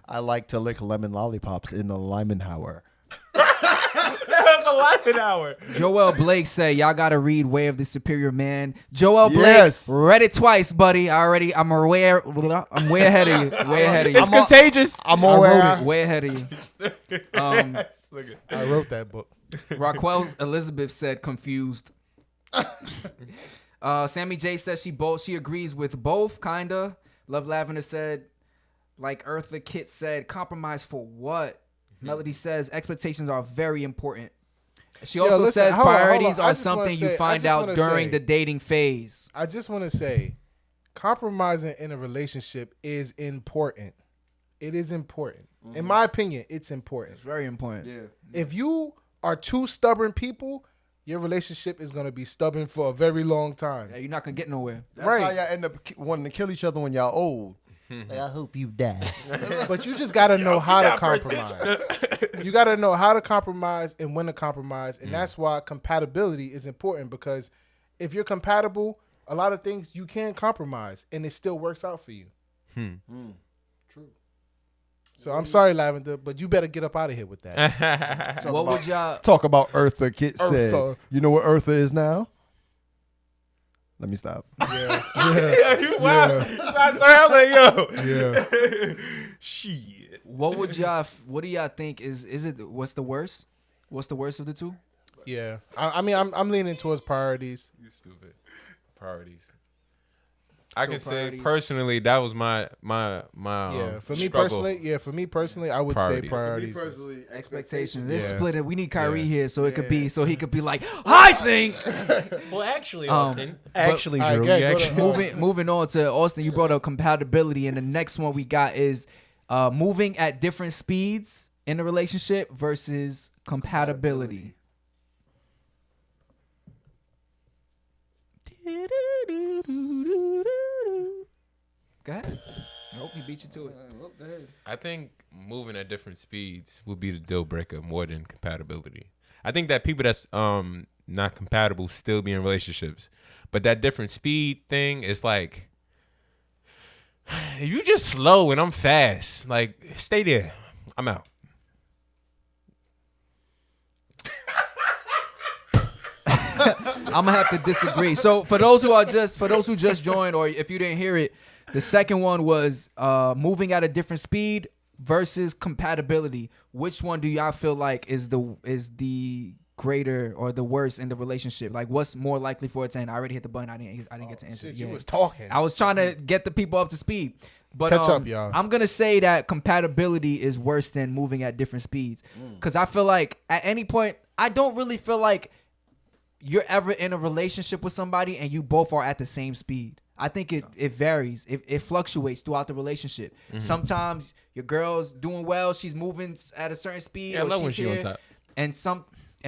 I like to lick lemon lollipops in the Limenhauer. That's a light hour. Joel Blake said, y'all got to read Way of the Superior Man. Joel Blake, Yes. read it twice, buddy. I'm way ahead of you. Way ahead of you. It's contagious. I'm I aware. wrote it way ahead of you. I wrote that book. Raquel Elizabeth said confused. Sammy J says she agrees with both, kinda. Love Lavender said, like Eartha Kitt said, compromise for what? Melody says expectations are very important. She also says priorities are something you find out during the dating phase. I just want to say, compromising in a relationship is important. It is important. Mm-hmm. In my opinion, it's important. It's very important. Yeah. If you are two stubborn people, your relationship is going to be stubborn for a very long time. Yeah, you're not going to get nowhere. That's how y'all end up wanting to kill each other when y'all old. Like, I hope you die. But you just got to know how to compromise. You got to know how to compromise and when to compromise. And that's why compatibility is important, because if you're compatible, a lot of things you can compromise and it still works out for you. True. So I'm sorry, Lavender, but you better get up out of here with that. What would y'all talk about? Eartha Kitt said, Eartha. "You know what Eartha is now." Let me stop. Yeah, you wow. I was like, yo. Yeah. Shit. what do y'all think is it what's the worst? What's the worst of the two? Yeah. I mean, I'm leaning towards priorities. You stupid. Priorities. I can priorities. say personally that was my Yeah. For me struggle. personally, I would say priorities. Expectations. Let's Yeah. split it. We need Kyrie Yeah. here so it could be he could be like, I think. Well, actually, Austin. Actually, All right, Drew. go you ahead, actually- Moving on to Austin, you brought up compatibility, and the next one we got is moving at different speeds in a relationship versus compatibility. Go ahead. Nope, he beat you to it. I think moving at different speeds would be the deal breaker more than compatibility. I think that people that's not compatible still be in relationships, but that different speed thing is like, if you just slow and I'm fast, like stay there. I'm out. I'm gonna have to disagree. So for those who just joined, or if you didn't hear it, the second one was moving at a different speed versus compatibility. Which one do y'all feel like is the greater or the worst in the relationship? Like, what's more likely for it to end? I already hit the button. I didn't get to answer. Shit, Yeah. you was talking. I was trying to get the people up to speed. But Catch up, y'all. I'm gonna say that compatibility is worse than moving at different speeds, because I feel like at any point I don't really feel like you're ever in a relationship with somebody and you both are at the same speed. I think it varies. It fluctuates throughout the relationship. Sometimes your girl's doing well, she's moving at a certain speed. Yeah, I or love when she's she on here, top. And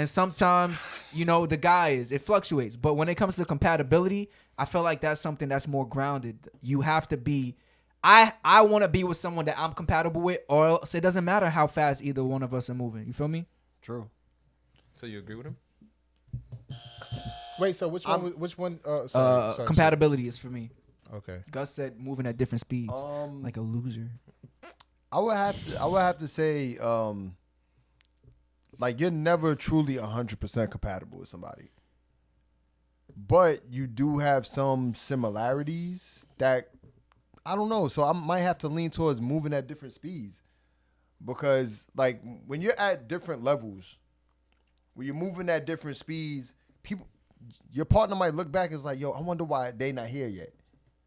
sometimes, the guy it fluctuates. But when it comes to compatibility, I feel like that's something that's more grounded. You have to be. I want to be with someone that I'm compatible with, or else it doesn't matter how fast either one of us are moving. You feel me? True. So you agree with him? Wait, so which one? Which one? Sorry, compatibility is for me. Okay. Gus said moving at different speeds, like a loser. I would have to say, like, you're never truly 100% compatible with somebody, but you do have some similarities that I don't know. So I might have to lean towards moving at different speeds, because like when you're at different levels, when you're moving at different speeds, your partner might look back and is like, yo, I wonder why they not here yet.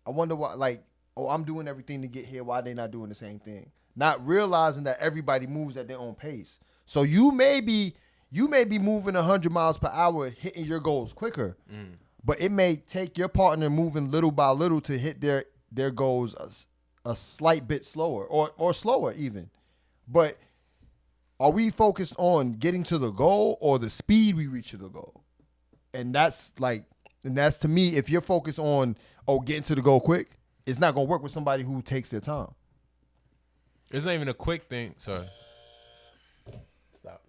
I wonder why, like, oh, I'm doing everything to get here. Why they not doing the same thing? Not realizing that everybody moves at their own pace. So you may be moving 100 miles per hour, hitting your goals quicker, but it may take your partner moving little by little to hit their goals a slight bit slower or slower even. But are we focused on getting to the goal or the speed we reach to the goal? And that's to me, if you're focused on, getting to the goal quick, it's not going to work with somebody who takes their time. It's not even a quick thing. Sorry. Stop.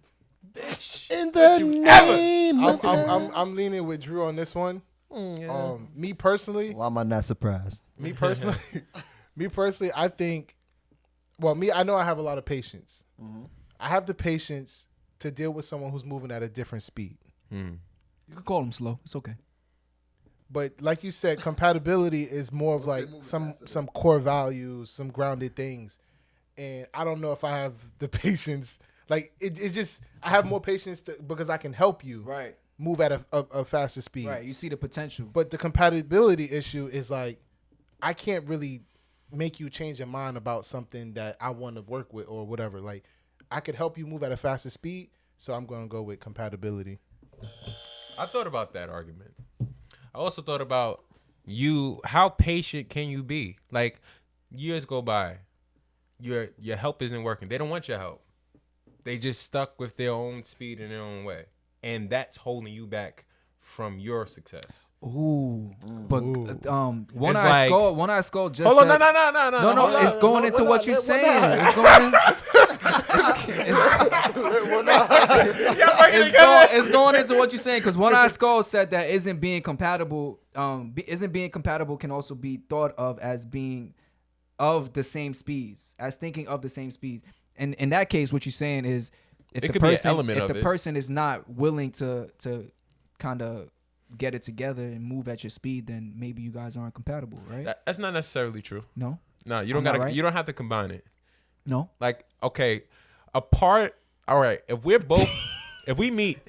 Bitch. In the name of I'm leaning with Drew on this one. Me personally, why am I not surprised? me personally, I think. Well, I know I have a lot of patience. I have the patience to deal with someone who's moving at a different speed. You can call him slow. It's okay. But like you said, compatibility is more of like some core values, some grounded things. And I don't know if I have the patience. Like it's just I have more patience because I can help you Right. move at a faster speed. Right. You see the potential. But the compatibility issue is like I can't really make you change your mind about something that I want to work with or whatever. Like I could help you move at a faster speed, so I'm going to go with compatibility. I thought about that argument. I also thought about how patient can you be? Like years go by, your help isn't working. They don't want your help. They just stuck with their own speed and their own way, and that's holding you back from your success. Ooh, but One It's Eye like- Skull. One Eye Skull just Hold on, said, no. No, hold on. it's going into what you're saying. It's going into what you're saying because One Eye Skull said that isn't being compatible can also be thought of as being of the same speeds, as thinking of the same speeds. And in that case, what you're saying is if It the could be an person element if of the it. person is not willing to kind of get it together and move at your speed, then maybe you guys aren't compatible, right? That's not necessarily true. No, No, you don't I'm not gotta. right? You don't have to combine it. no. Like, okay, apart. All right, if we're both, if we meet,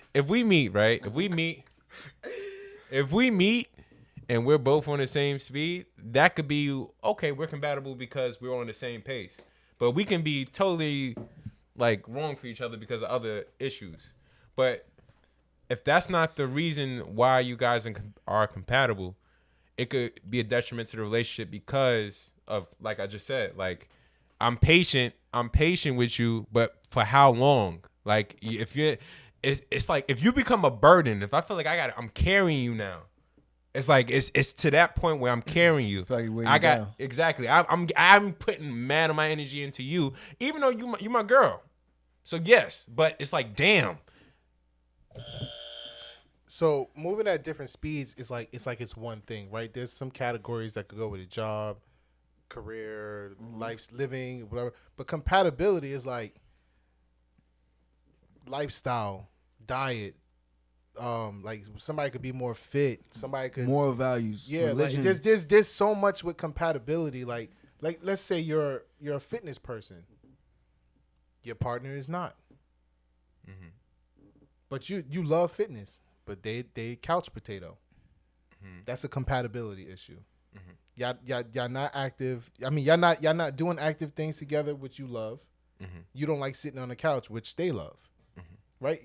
right? If we meet, and we're both on the same speed, that could be okay. We're compatible because we're on the same pace. But we can be totally like wrong for each other because of other issues. But if that's not the reason why you guys are compatible, it could be a detriment to the relationship because of, like I just said, like I'm patient with you, but for how long? Like if it's like if you become a burden, if I feel like I'm carrying you now, it's like it's to that point where I'm carrying you. Feel like you're weighing you down. Exactly. I'm putting mad of my energy into you, even though you my girl. So yes, but it's like damn. So moving at different speeds is like it's one thing, right? There's some categories that could go with a job, career, life's living, whatever. But compatibility is like lifestyle, diet. Like somebody could be more fit. Somebody could Moral values. yeah. Religion. Like there's so much with compatibility. Like let's say you're a fitness person. Your partner is not. But you love fitness. But they couch potato. That's a compatibility issue. Y'all not active. I mean, y'all not doing active things together, which you love. You don't like sitting on the couch, which they love. Right?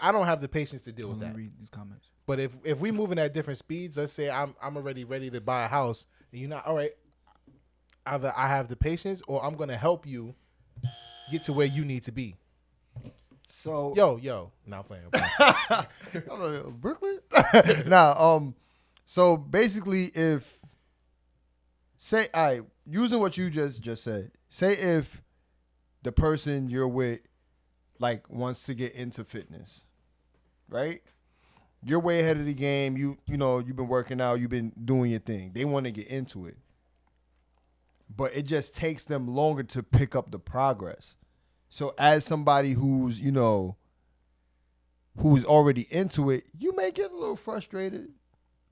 I don't have the patience to deal with Let that. me read these comments. But if we moving at different speeds, let's say I'm already ready to buy a house, and you're not. All right, either I have the patience, or I'm gonna help you get to where you need to be. So Yo, not playing. I'm like, Brooklyn? So basically if using what you just said, say if the person you're with like wants to get into fitness, right? You're way ahead of the game. You know, you've been working out, you've been doing your thing. They want to get into it. But it just takes them longer to pick up the progress. So as somebody who's already into it, you may get a little frustrated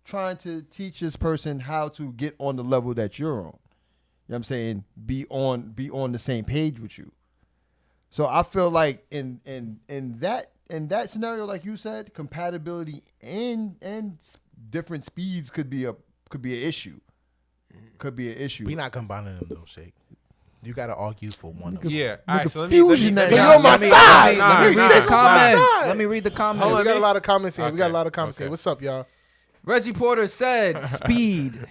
trying to teach this person how to get on the level that you're on. You know what I'm saying? Be on the same page with you. So I feel like in that scenario, like you said, compatibility and different speeds could be an issue. Could be an issue. We not combining them though, Shake. You got to argue for one of them. Yeah. All right. So let Fusion me. that. So you're on my side. Nah, Let me read the nah. comments. Let me read the We comments. got a lot of comments here. We got a Okay, lot of comments here. okay. What's up, y'all? Reggie Porter said, speed.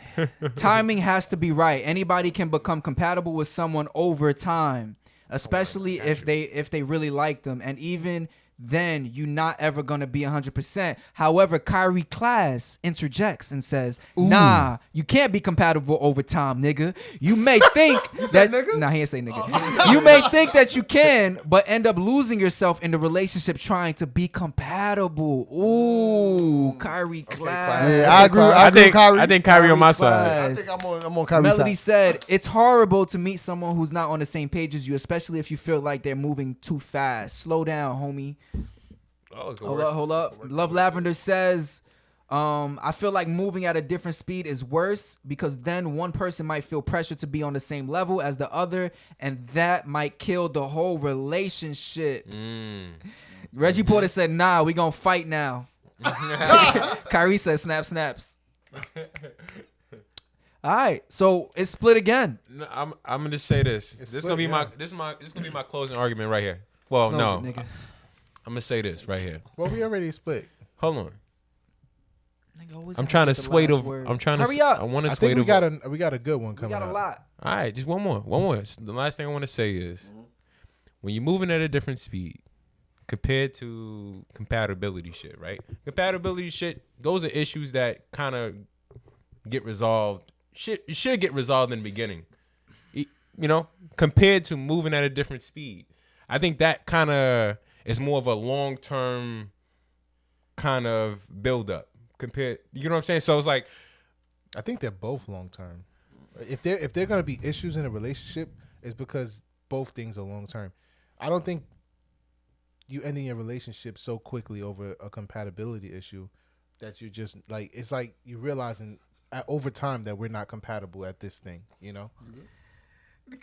Timing has to be right. Anybody can become compatible with someone over time, especially if they really like them. And even then, you're not ever going to be 100%. However, Kyrie Class interjects and says, nah, you can't be compatible over time, nigga. You may think that... nigga? Nah, he didn't say nigga. You may think that you can, but end up losing yourself in the relationship trying to be compatible. Ooh, Kyrie Class. Yeah, I agree. I agree with Kyrie. I think Kyrie on my side. I think I'm on Kyrie's Melody side. said, it's horrible to meet someone who's not on the same page as you, especially if you feel like they're moving too fast. Slow down, homie. Oh, it could Hold work. up. Love Lavender says, I feel like moving at a different speed is worse because then one person might feel pressure to be on the same level as the other, and that might kill the whole relationship. Reggie Porter said, "Nah, we gonna fight now." Kyrie said, "Snap, snaps." All right, so it's split again. No, I'm gonna say this. This is gonna be my closing argument right here. Well, Close no, it, nigga. I'm gonna say this right here. Well, we already split. Hold on. Nigga always I'm gotta trying to get the sway last the. word. I'm trying to. Hurry up. I want to I sway think the. we got a good one We coming got a up. lot. All right, just one more. The last thing I want to say is, when you're moving at a different speed, compared to compatibility shit, right? Compatibility shit, those are issues that kind of get resolved. It should get resolved in the beginning. Compared to moving at a different speed. I think that kind of is more of a long-term kind of build-up compared. You know what I'm saying? So it's like, I think they're both long term. If they're gonna be issues in a relationship, it's because both things are long term. I don't think you ending your relationship so quickly over a compatibility issue that you just like. It's like you realizing over time that we're not compatible at this thing. You know.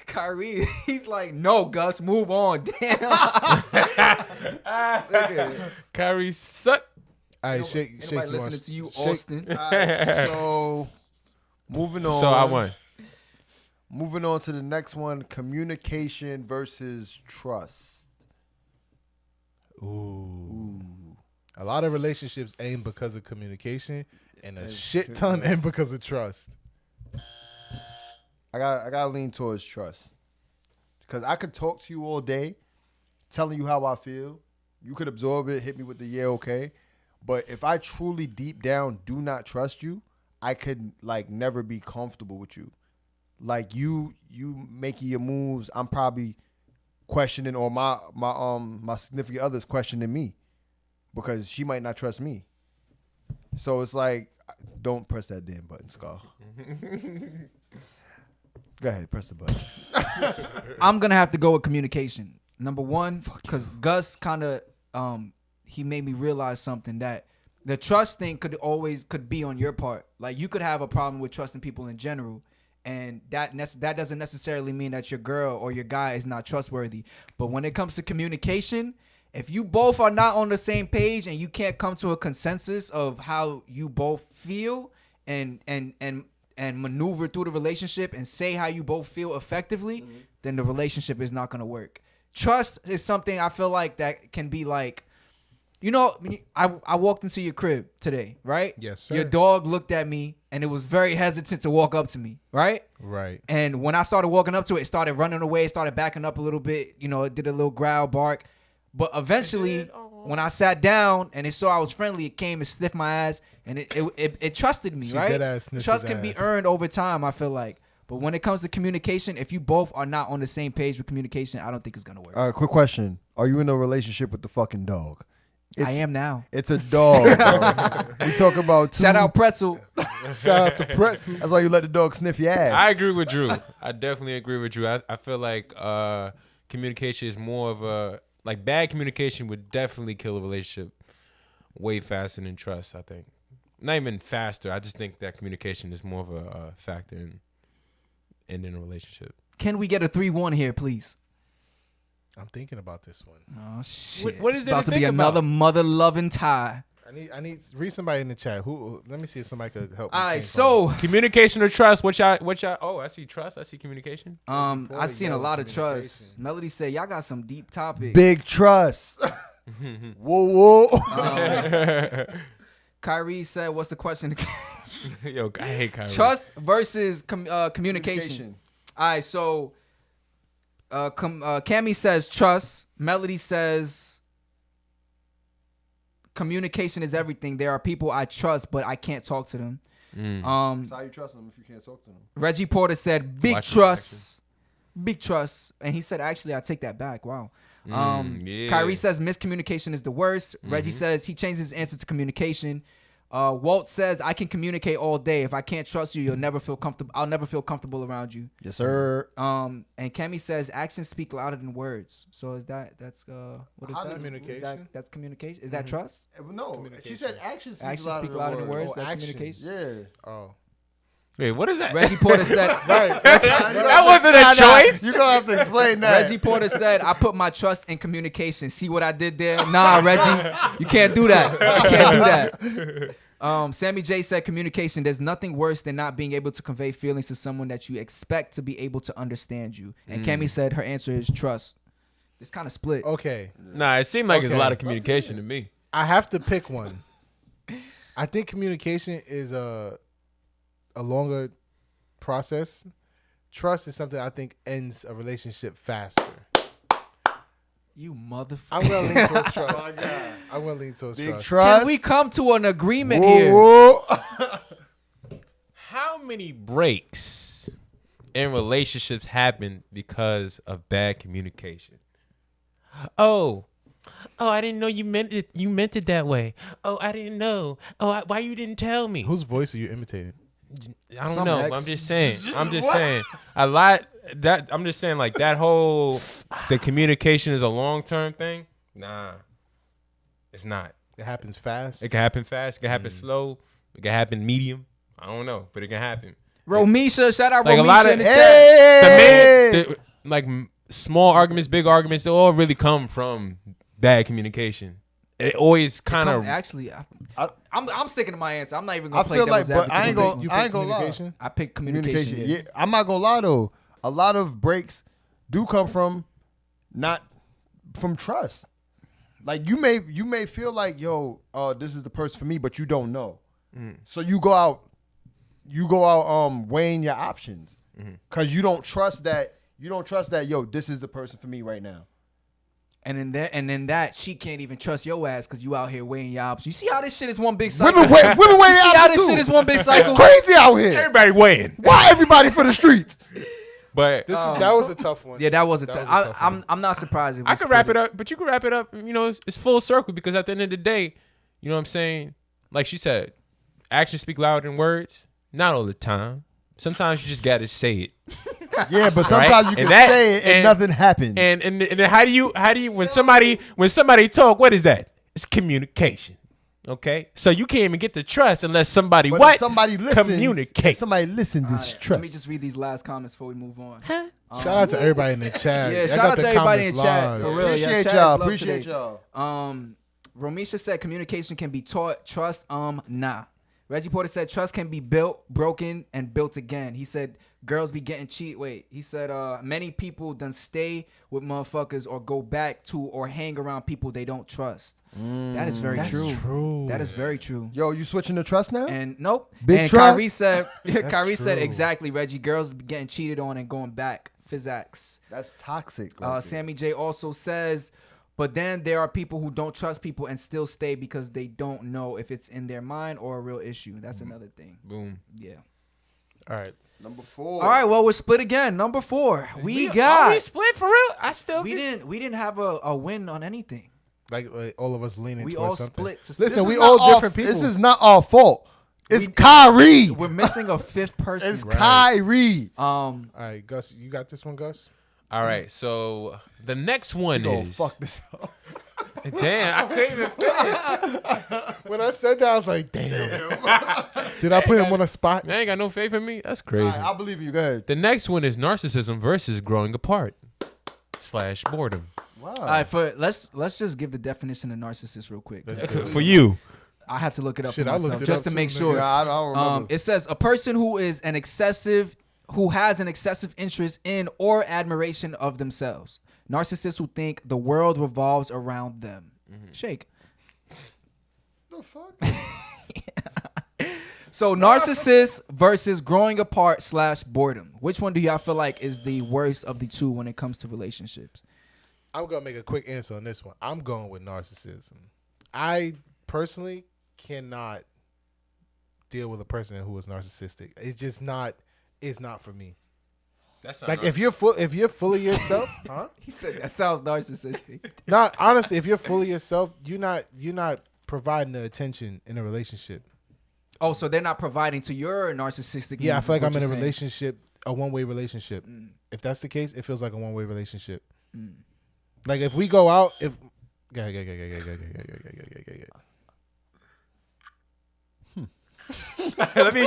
Kyrie, he's like, "No, Gus, move on." Damn. Kyrie suck. All right, shake. Anybody listening wants- to you, shake- Austin? So, moving on. So I won. Moving on to the next one: communication versus trust. Ooh. A lot of relationships aim because of communication, and a shit ton aim because of trust. I gotta lean towards trust, because I could talk to you all day, telling you how I feel. You could absorb it, hit me with the yeah, okay. But if I truly deep down do not trust you, I could like never be comfortable with you. Like you making your moves, I'm probably questioning, or my significant other's questioning me because she might not trust me. So it's like, don't press that damn button, Scar. Go ahead, press the button. I'm gonna have to go with communication. Number one, because Gus kind of he made me realize something, that the trust thing could be on your part. Like you could have a problem with trusting people in general, and that doesn't necessarily mean that your girl or your guy is not trustworthy. But when it comes to communication, if you both are not on the same page and you can't come to a consensus of how you both feel and maneuver through the relationship and say how you both feel effectively, then the relationship is not going to work. Trust is something I feel like that can be like, I walked into your crib today, right? Yes, sir. Your dog looked at me and it was very hesitant to walk up to me, right? Right. And when I started walking up to it, it started running away, it started backing up a little bit, it did a little growl, bark. But eventually, when I sat down and it saw I was friendly, it came and sniffed my ass, and it trusted me, She right? deadass sniffed Trust his can be ass. earned over time, I feel like. But when it comes to communication, if you both are not on the same page with communication, I don't think it's gonna work. All right, quick question: are you in a relationship with the fucking dog? I am now. It's a dog, bro. We talk about two. Shout out Pretzel. Shout out to Pretzel. That's why you let the dog sniff your ass. I agree with Drew. I definitely agree with Drew. I feel like communication is more of a, like, bad communication would definitely kill a relationship way faster than trust, I think. Not even faster. I just think that communication is more of a factor in ending a relationship. Can we get a 3-1 here, please? I'm thinking about this one. Oh shit! What is It's there about to to be think about? another mother-loving tie. I need read somebody in the chat. Let me see if somebody could help me. All right, change so Communication or trust? What y'all? Oh, I see trust. I see communication. I seen a yo, lot of trust. communication. Melody said y'all got some deep topics. Big trust. Whoa, whoa. Kyrie said, "What's the question?" Yo, I hate Kyrie. Trust versus communication. All right, so Cammy says trust. Melody says communication is everything. There are people I trust, but I can't talk to them. So how you trust them if you can't talk to them? Reggie Porter said big Watch trust. Big trust. And he said, actually, I take that back. Wow. Yeah. Kyrie says miscommunication is the worst. Reggie says he changed his answer to communication. Walt says, I can communicate all day. If I can't trust you, you'll never feel comfortable. I'll never feel comfortable around you. Yes, sir. And Kemi says, actions speak louder than words. So that's what is How that? does communication? That's communication. Is that trust? No, she said actions speak Actions louder speak louder than words. Oh, That's actions. communication. Yeah. Oh. Wait, what is that? Reggie Porter said, That wasn't a choice. You're going to have to explain that. Reggie Porter said, I put my trust in communication. See what I did there? Nah, Reggie, you can't do that. You can't do that. Sammy J said communication. There's nothing worse than not being able to convey feelings to someone that you expect to be able to understand you. And Kemi said her answer is trust. It's kind of split. Okay. Nah, it seemed like it's a Okay. lot of communication to me. I have to pick one. I think communication is a longer process. Trust is something I think ends a relationship faster. You motherfucker. I'm gonna lean towards trust. I'm gonna lean towards Big trust. trust. Can we come to an agreement Whoa, here? whoa. How many breaks in relationships happen because of bad communication? Oh, I didn't know you meant it. You meant it that way. Oh, I didn't know. Oh, why you didn't tell me? Whose voice are you imitating? I don't Some know. ex. But I'm just saying. I'm just saying. A lot. That I'm just saying. Like that whole the communication is a long-term thing. Nah, it's not. It happens fast. It can happen fast. It can happen slow. It can happen medium. I don't know, but it can happen. Romisha, shout out Like a Romisha lot of in the chat. the like small arguments, big arguments, they all really come from bad communication. It always kind of Actually, I'm sticking to my answer. I'm not even gonna I play feel like, devil's but I ain't advocate on gonna, this You one. I pick ain't gonna lie. communication? I pick communication. Yeah, I'm not gonna lie though. A lot of breaks do come from not from trust. Like you may feel like, yo, this is the person for me, but you don't know. So you go out weighing your options because you don't trust that. You don't trust that, yo, this is the person for me right now. And in that, she can't even trust your ass because you out here weighing your options. You see how this shit is one big cycle? Women wait You see how out this too. shit is one big cycle? It's crazy out here. everybody weighing. Why everybody for the streets? But That was a tough one. Yeah, that was a That tough. was a tough one. I'm not surprised. I could wrap it up, but you could wrap it up. You know, it's full circle because at the end of the day, you know what I'm saying? Like she said, actions speak louder than words. Not all the time. Sometimes you just gotta say it. Yeah, but sometimes you can say it and nothing happens. And then how do you when somebody talk, what is that? It's communication. Okay, so you can't even get the trust unless somebody But what if somebody listens, communicate. If somebody listens, it's trust. Let me just read these last comments before we move on. Shout out to everybody in the chat. Yeah, Y'all shout got out the to everybody in comments chat. live. For real. Appreciate chat is y'all. love Appreciate today. y'all. Romisha said communication can be taught. Trust, nah. Reggie Porter said trust can be built, broken, and built again. He said girls be getting cheat. Wait, he said many people done stay with motherfuckers or go back to or hang around people they don't trust. That is very true. That is very true. Yo, you switching to trust now? And nope. Big and trust? Kyrie said, Kyrie said true. exactly. Reggie, girls be getting cheated on and going back. Physics. That's toxic. Right there. Sammy J also says, but then there are people who don't trust people and still stay because they don't know if it's in their mind or a real issue. That's another thing. Boom. Yeah. All right. Number 4. All right. Well, we're split again. Number 4. We Are got. we split for real? I still We didn't have a win on anything. Like all of us leaning We towards all something. split. This Listen, is we not all our- different people. This is not our fault. It's Kyrie. We're missing a fifth person. It's Kyrie. All right, Gus, you got this one, Gus? All right, so the next one Oh, is fuck this up. damn. I couldn't even finish. When I said that, I was like, damn. Did I put him on a spot? Man, ain't got no faith in me. That's crazy. All right, I believe in you. Go ahead. The next one is narcissism versus growing apart / boredom. Wow. All right. Let's just give the definition of narcissist real quick. For you, I had to look it up Shit, for I myself looked it just up to make too, sure. Yeah, I don't remember. It says a person who has an excessive interest in or admiration of themselves. Narcissists who think the world revolves around them. Shake. the fuck? So narcissists versus growing apart / boredom. Which one do y'all feel like is the worst of the two when it comes to relationships? I'm going to make a quick answer on this one. I'm going with narcissism. I personally cannot deal with a person who is narcissistic. It's just not. It's not for me. that's not Like if you're full of yourself, huh? He said that sounds narcissistic. Not honestly, if you're full of yourself, you're not providing the attention in a relationship. Oh, so they're not providing to your narcissistic needs. Yeah, I feel is like what I'm in a you're saying. relationship, a one-way relationship. If that's the case, it feels like a one-way relationship. Like if we go out, if Let me.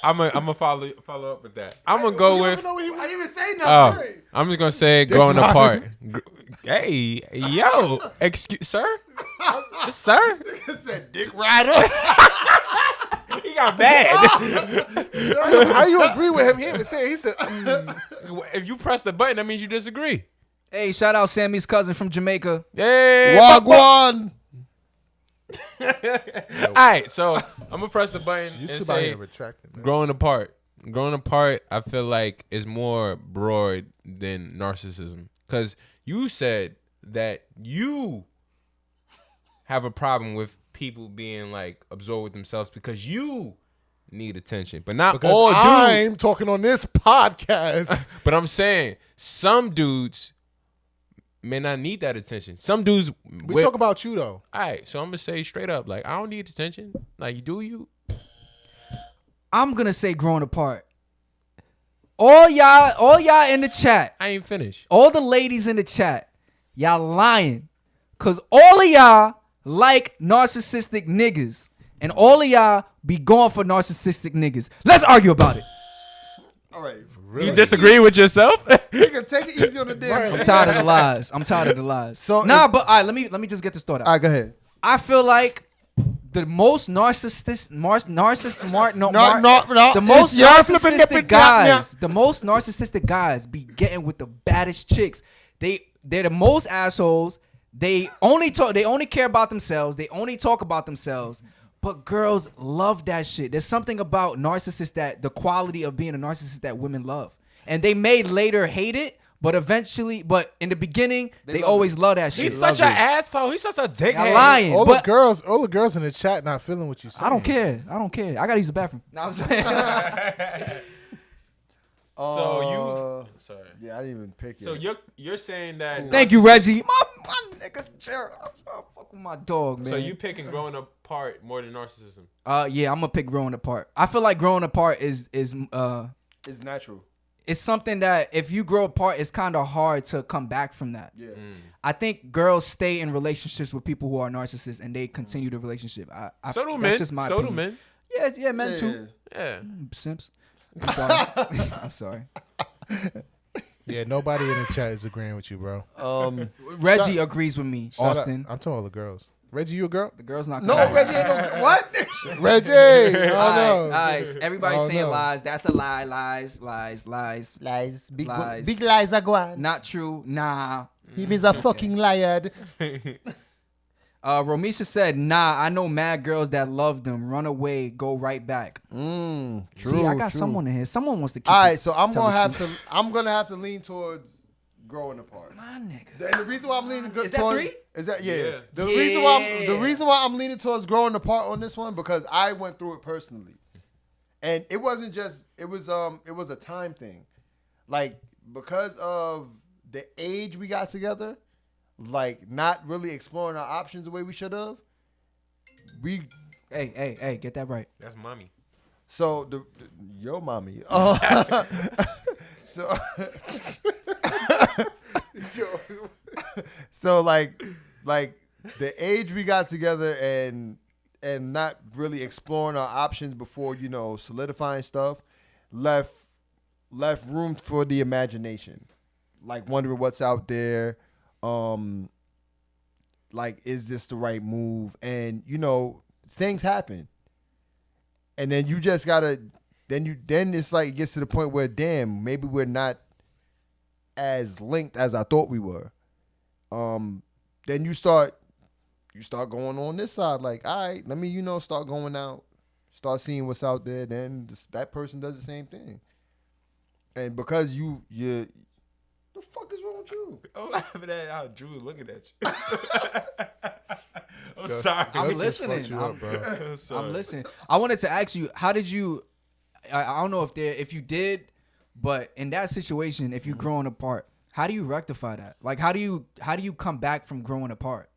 I'm gonna follow up with that. I'm gonna go with. I didn't even say Oh, nothing. I'm just gonna say growing apart. Hey, yo, excuse, sir, sir. said Dick Rider. He got mad. How you agree with him? He even said. He said. If you press the button, that means you disagree. Hey, shout out Sammy's cousin from Jamaica. Hey, Wagwan. All right, so I'm gonna press the button and YouTube out say here retracting. Man. growing apart. Growing apart, I feel like is more broad than narcissism. Because you said that you have a problem with people being like absorbed with themselves because you need attention, but not Because all dudes. I'm talking on this podcast. But I'm saying some dudes may not need that attention. Some dudes. We talk about you though. All right, so I'm gonna say straight up, like I don't need attention. Like, do you? I'm gonna say growing apart. All y'all in the chat, I ain't finished. all the ladies in the chat, y'all lying. Cause all of y'all like narcissistic niggas. And all of y'all be going for narcissistic niggas. Let's argue about it. All right. You disagree with yourself? Nigga, take it easy on the damn. I'm tired of the lies. So So but all right, let me just get this thought out. All right, go ahead. I feel like the most the most It's narcissistic guys be getting with the baddest chicks. They're the most assholes. They only care about themselves. They only talk about themselves. But girls love that shit. There's something about narcissists that the quality of being a narcissist that women love. And they may later hate it, but in the beginning, they always love that shit. He's such an asshole. He's such a dickhead. Y'all lying. All But the girls in the chat not feeling what you saying. I don't care. I gotta use the bathroom. No, I'm saying. So sorry. Yeah, I didn't even pick it. So you're saying that. Thank you, Reggie. My nigga, Jared. I'm fuck with my dog, man. So you picking growing apart more than narcissism? Yeah, I'm gonna pick growing apart. I feel like growing apart is it's natural. it's something that if you grow apart, it's kind of hard to come back from that. Yeah. I think girls stay in relationships with people who are narcissists and they continue the relationship. So do that's men. just my So do opinion. men. Yeah, men too. Yeah. Simps. I'm sorry. I'm sorry. Yeah, nobody in the chat is agreeing with you, bro. Reggie agrees with me. Shout out- Austin. I'm talking all the girls. Reggie, you a girl? The girl's not. No, coming. Reggie ain't no what? Reggie, oh All no. right. Everybody's Oh, saying no. lies. That's a lie. Lies. Lies. Lies. Big lies are going. Not true. Nah. He is a fucking liar. Romisha said, nah, I know mad girls that love them. Run away, go right back. True. See, I got true. someone in here. Someone wants to keep All it- right, so I'm tell gonna the have truth. to. I'm gonna have to lean towards growing apart. My nigga. And the reason why I'm leaning Is that towards 3? is that yeah. Yeah. The reason why I'm leaning towards growing apart on this one because I went through it personally, and it wasn't just it was a time thing, like because of the age we got together, like not really exploring our options the way we should have. Hey, get that right. That's mommy. So yo mommy. So so like the age we got together and not really exploring our options before solidifying stuff left room for the imagination, like wondering what's out there, like is this the right move, and things happen. And then you just gotta, then it's like it gets to the point where damn, maybe we're not as linked as I thought we were. Then you start going on this side, like, all right, let me, start going out, start seeing what's out there. Then that person does the same thing, and because you, the fuck is wrong with you? I'm laughing at how Drew is looking at you. I'm sorry. I'm That's just listening. fucked you up, bro. I'm listening. I wanted to ask you, how did you? I don't know if you did, but in that situation, if you're growing apart, how do you rectify that? Like, how do you come back from growing apart?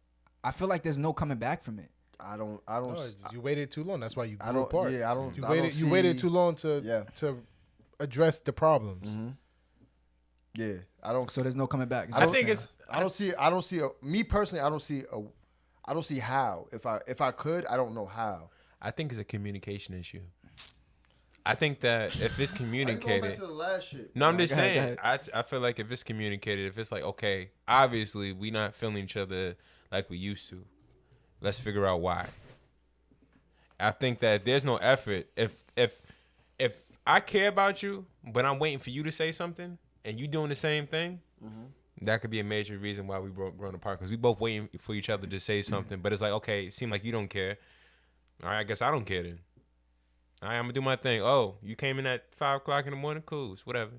I feel like there's no coming back from it. I don't. You waited too long. That's why you I grew don't. apart. Yeah, I don't. You I waited. don't You waited too long to address the problems. Mm-hmm. Yeah, I don't. So there's no coming back. I think it's. I don't see. I don't see. Me personally, I don't see. I don't see how. If I could, I don't know how. I think it's a communication issue. I think that if it's communicated, to the last shit. no, I'm just Go ahead, saying. go I feel like if it's communicated, if it's like, okay, obviously we not feeling each other like we used to. Let's figure out why. I think that there's no effort. If I care about you, but I'm waiting for you to say something, and you doing the same thing, that could be a major reason why we grown apart. Because we both waiting for each other to say something, but it's like, okay, it seemed like you don't care. All right, I guess I don't care then. All right, I'm gonna do my thing. Oh, you came in at 5 o'clock in the morning? Cool, whatever.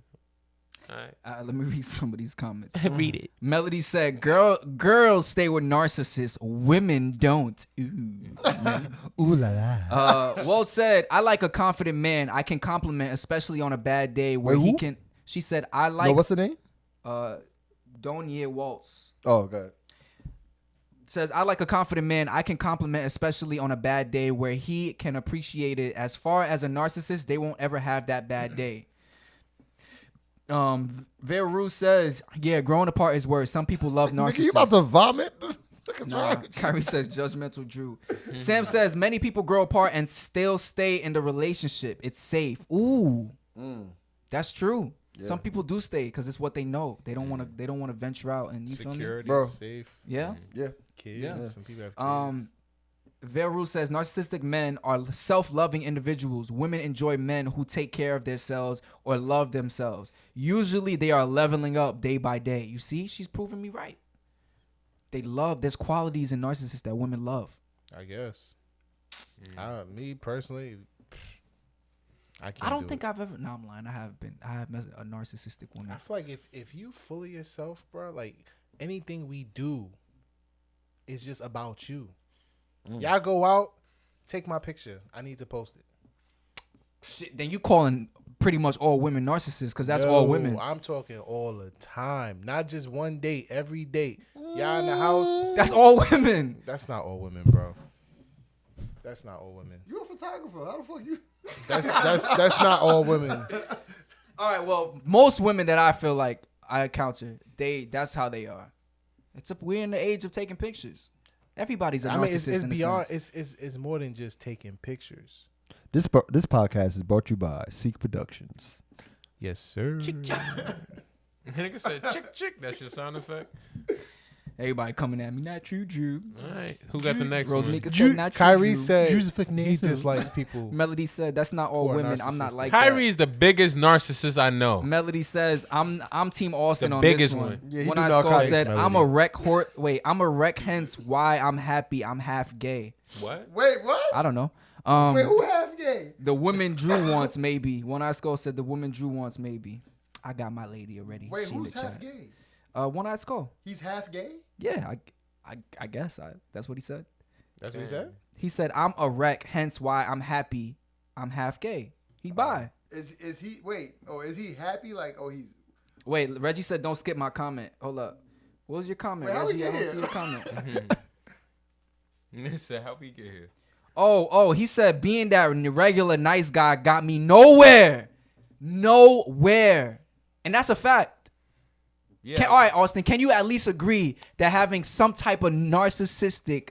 All right. Let me read some of these comments. Read it. Melody said, girls stay with narcissists. Women don't. Ooh. Ooh la la. Walt said, I like a confident man I can compliment, especially on a bad day where Wait, he who? can. She said, I like. No, what's the name? Donier Waltz. Oh, God. Says, I like a confident man I can compliment, especially on a bad day where he can appreciate it. As far as a narcissist, they won't ever have that bad day. Veru says, yeah, growing apart is worse. Some people love narcissists. Nigga, you about to vomit? Nah, Kyrie says judgmental Drew. Sam says many people grow apart and still stay in the relationship. It's safe. Ooh, that's true. Yeah. Some people do stay because it's what they know. They don't want to. They don't want to venture out and you security, feel me? safe. Yeah, yeah, kids. Yeah. Some people have kids. Veru says narcissistic men are self-loving individuals. Women enjoy men who take care of themselves or love themselves. Usually, they are leveling up day by day. You see, she's proving me right. They love. There's qualities in narcissists that women love. I guess. Me personally, I can't. I don't think I've ever. No, I'm lying. I have met a narcissistic woman. I feel like if you fully yourself, bro, like anything we do is just about you. Y'all go out, take my picture. I need to post it. Shit, then you calling pretty much all women narcissists because that's all women. I'm talking all the time, not just one date, every date. Y'all in the house. That's all women. That's not all women, bro. That's not all women. You a photographer? How the fuck you? That's not all women. All right, well, most women that I feel like I encounter, that's how they are. We're in the age of taking pictures. Everybody's a narcissist. It's in beyond. a sense. It's more than just taking pictures. This podcast is brought to you by Seek Productions. Yes, sir. Nigga said chick. That's your sound effect. Everybody coming at me. Not true, Drew. All right. Who got the next Rose one? Mika said, not true, Kyrie Drew. said he he dislikes people. Melody said, that's not all Who are women. I'm not narcissistic. like Kyrie's the biggest narcissist I know. that. Melody says, I'm Team Austin The on biggest this one. one. Yeah, he When do I narcotics, said, Melody. I'm a wreck. I'm a wreck. Hence why I'm happy. I'm half gay. What? Wait, what? I don't know. Wait, who half gay? The woman Drew wants maybe. One Eye Skull said the woman Drew wants maybe. I got my lady already. Wait, She in who's the half chat. gay? One Eye Skull. He's half gay? Yeah, I guess that's what he said. That's what he said. He said I'm a wreck, hence why I'm happy. I'm half gay. He bi. Is he? Wait. Oh, is he happy? Like, oh, he's. Wait, Reggie said don't skip my comment. Hold up. What was your comment, Wait, how Reggie? we I get don't here? see your comment. Nigga said, how we get here? Oh, he said being that regular nice guy got me nowhere. Nowhere. And that's a fact. Yeah. All right, Austin, can you at least agree that having some type of narcissistic...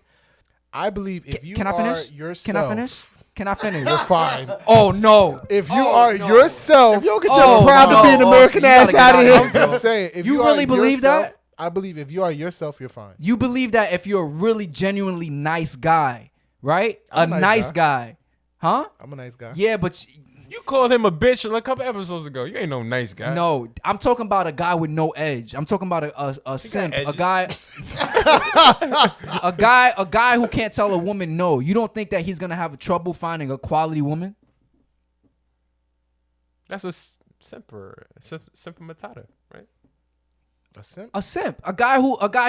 I believe if you Can I are finish? yourself, Can I finish? Can I finish? you're fine. Oh, no. If you are yourself, If you don't get Oh, your proud no, to be an American Austin, you ass gotta out of get here. out I'm just saying. If You you really are believe yourself, that? I believe if you are yourself, you're fine. You believe that if you're a really genuinely nice guy, right? I'm A a nice nice guy. Huh? I'm a nice guy. Yeah, but You called him a bitch a couple episodes ago. You ain't no nice guy. no, I'm talking about a guy with no edge. I'm talking about a simp, a edges. guy, a guy who can't tell a woman no. You don't think that he's gonna have trouble finding a quality woman? That's a simper matata, right? A simp. A simp, a guy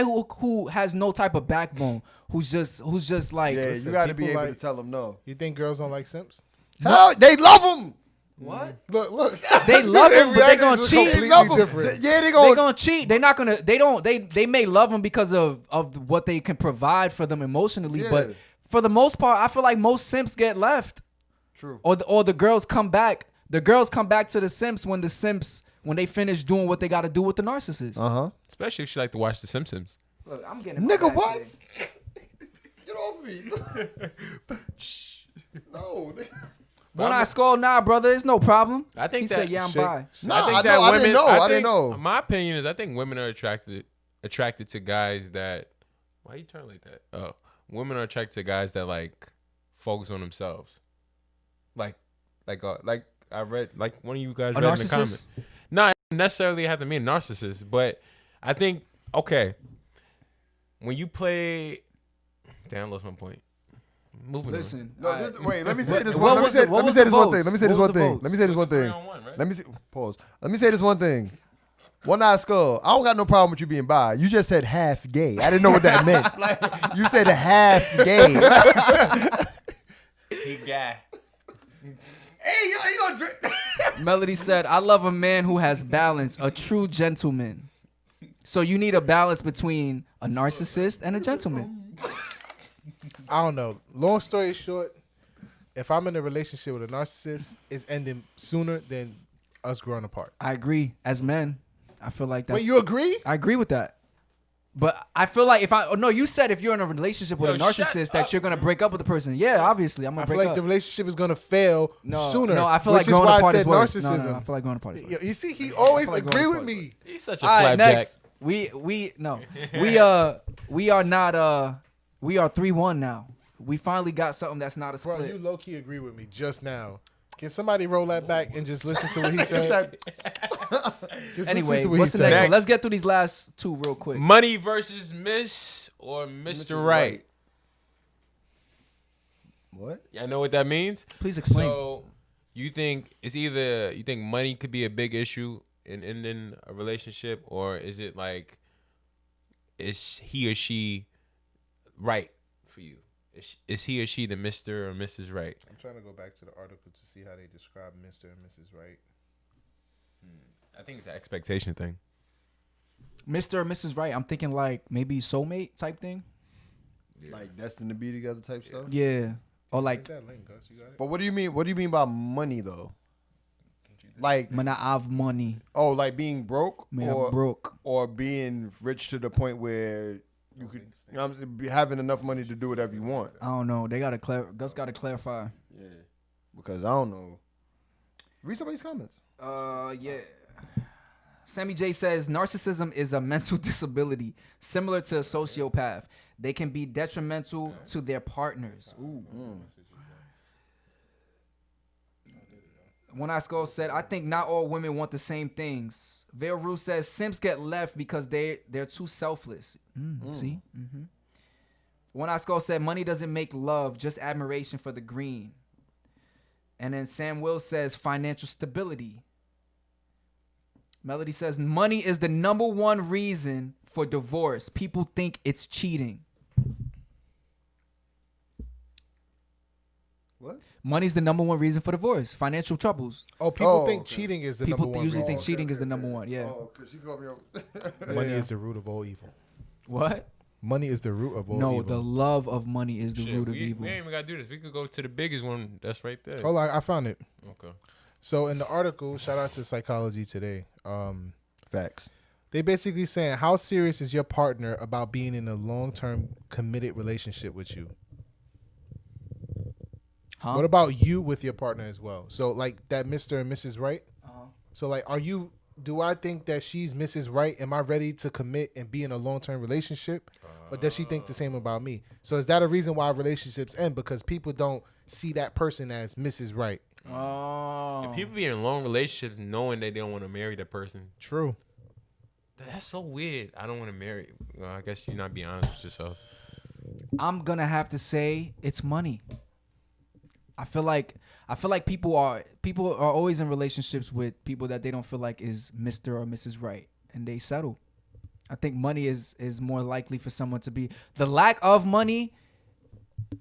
who has no type of backbone, who's just like Yeah, Listen, you got to be people able to like- tell them no. You think girls don't like simps? Hell, they love them. what? Look. They love him, but they gonna Reactions cheat. are They love them. different. Yeah, they They going. gonna cheat. They're not gonna. They may love him because of what they can provide for them emotionally, Yeah. but for the most part, I feel like most simps get left. True. Or the girls come back. The girls come back to the simps when they finish doing what they got to do with the narcissist. Especially if she like to watch The Simpsons. Look, I'm getting Nigga, what? Get off me. No. When I scold, nah, brother, it's no problem. I think he that said, yeah, I'm shit- bi. Nah, think I that didn't know. I didn't know. My opinion is I think women are attracted to guys that. Why you turn like that? Oh, women are attracted to guys that like focus on themselves. Like I read, like one of you guys A read in the narcissist? comments. Not necessarily have to be a narcissist, but I think when you play, damn, I lost my point. Moving Listen. No, wait. Let me say this What one. was Let the me say this one votes? thing. Let me say this What one was the thing. votes? Let me say this one thing. 3-on-1, right? Let me see. Pause. Let me say this one thing. One Eye Skull. I don't got no problem with you being bi. You just said half gay. I didn't know what that meant. Like you said half gay. He guy. Hey, yo, you gonna drink? Melody said, I love a man who has balance, a true gentleman. So you need a balance between a narcissist and a gentleman. I don't know. Long story short, if I'm in a relationship with a narcissist, it's ending sooner than us growing apart. I agree. As men, I feel like that's... Wait, you agree? I agree with that. But I feel like you said if you're in a relationship with a narcissist that you're going to break up with the person. Yeah, obviously, I'm going I to feel break like up. the relationship is gonna fail sooner. No, I feel which like growing is why apart I is said worse. narcissism. No, I feel like growing apart is worse. You see, he always like agree growing with apart me. He's such a All right, flapjack. next. We are not we are 3-1 now. We finally got something that's not a Bro, split. you low key agree with me just now. Can somebody roll that back and just listen to what he said? Just Anyway, listen to what what's he the said. next one? Next. Let's get through these last two real quick. Money versus Miss or Mr. Right. What? Y'all know what that means? Please explain. So you think money could be a big issue in ending a relationship, or is it like is he or she right for you? Is he or she the Mr. or Mrs. Right? I'm trying to go back to the article to see how they describe Mr. and Mrs. Right. I think it's an expectation thing. Mr. or Mrs. Right, I'm thinking like maybe soulmate type thing. Like destined to be together type stuff. Yeah. Or Where's like that link, Gus? You got it? But what do you mean? What do you mean by money though? Like when I have money, like being broke man, or I'm broke. or being rich to the point where you could be having enough money to do whatever you want. I don't know. They gotta Gus gotta clarify. Yeah. Because I don't know. Read some of these comments. Yeah. Sammy J says narcissism is a mental disability similar to a sociopath. They can be detrimental to their partners. Ooh. One Eye Skull said, I think not all women want the same things. Vale Rue says simps get left because they're too selfless. See? Mm-hmm. One Eye Skull said, money doesn't make love, just admiration for the green. And then Sam Will says financial stability. Melody says money is the number one reason for divorce. People think it's cheating. What? Money's the number one reason for divorce. Financial troubles. Oh, people think okay. cheating is the People number one usually reason. think cheating is the number one. Yeah. Oh, because you called me up. Money is the root of all evil. What? Money is the root of all No, evil. the love of money is the Shit, root of we evil. ain't even gotta do this. We could go to the biggest one that's right there. Hold on, I found it. Okay. So in the article, shout out to Psychology Today. Facts. They basically saying, how serious is your partner about being in a long-term committed relationship with you? Huh? What about you with your partner as well? So like that Mr. and Mrs. Right? So like, do I think that she's Mrs. Right? Am I ready to commit and be in a long-term relationship? Or does she think the same about me? So is that a reason why relationships end? Because people don't see that person as Mrs. Right. Oh. And people be in long relationships knowing they don't want to marry that person. True. That's so weird. I don't want to marry. Well, I guess you're not being honest with yourself. I'm gonna have to say it's money. I feel like people are always in relationships with people that they don't feel like is Mr. or Mrs. Right, and they settle. I think money is more likely for someone to be. The lack of money,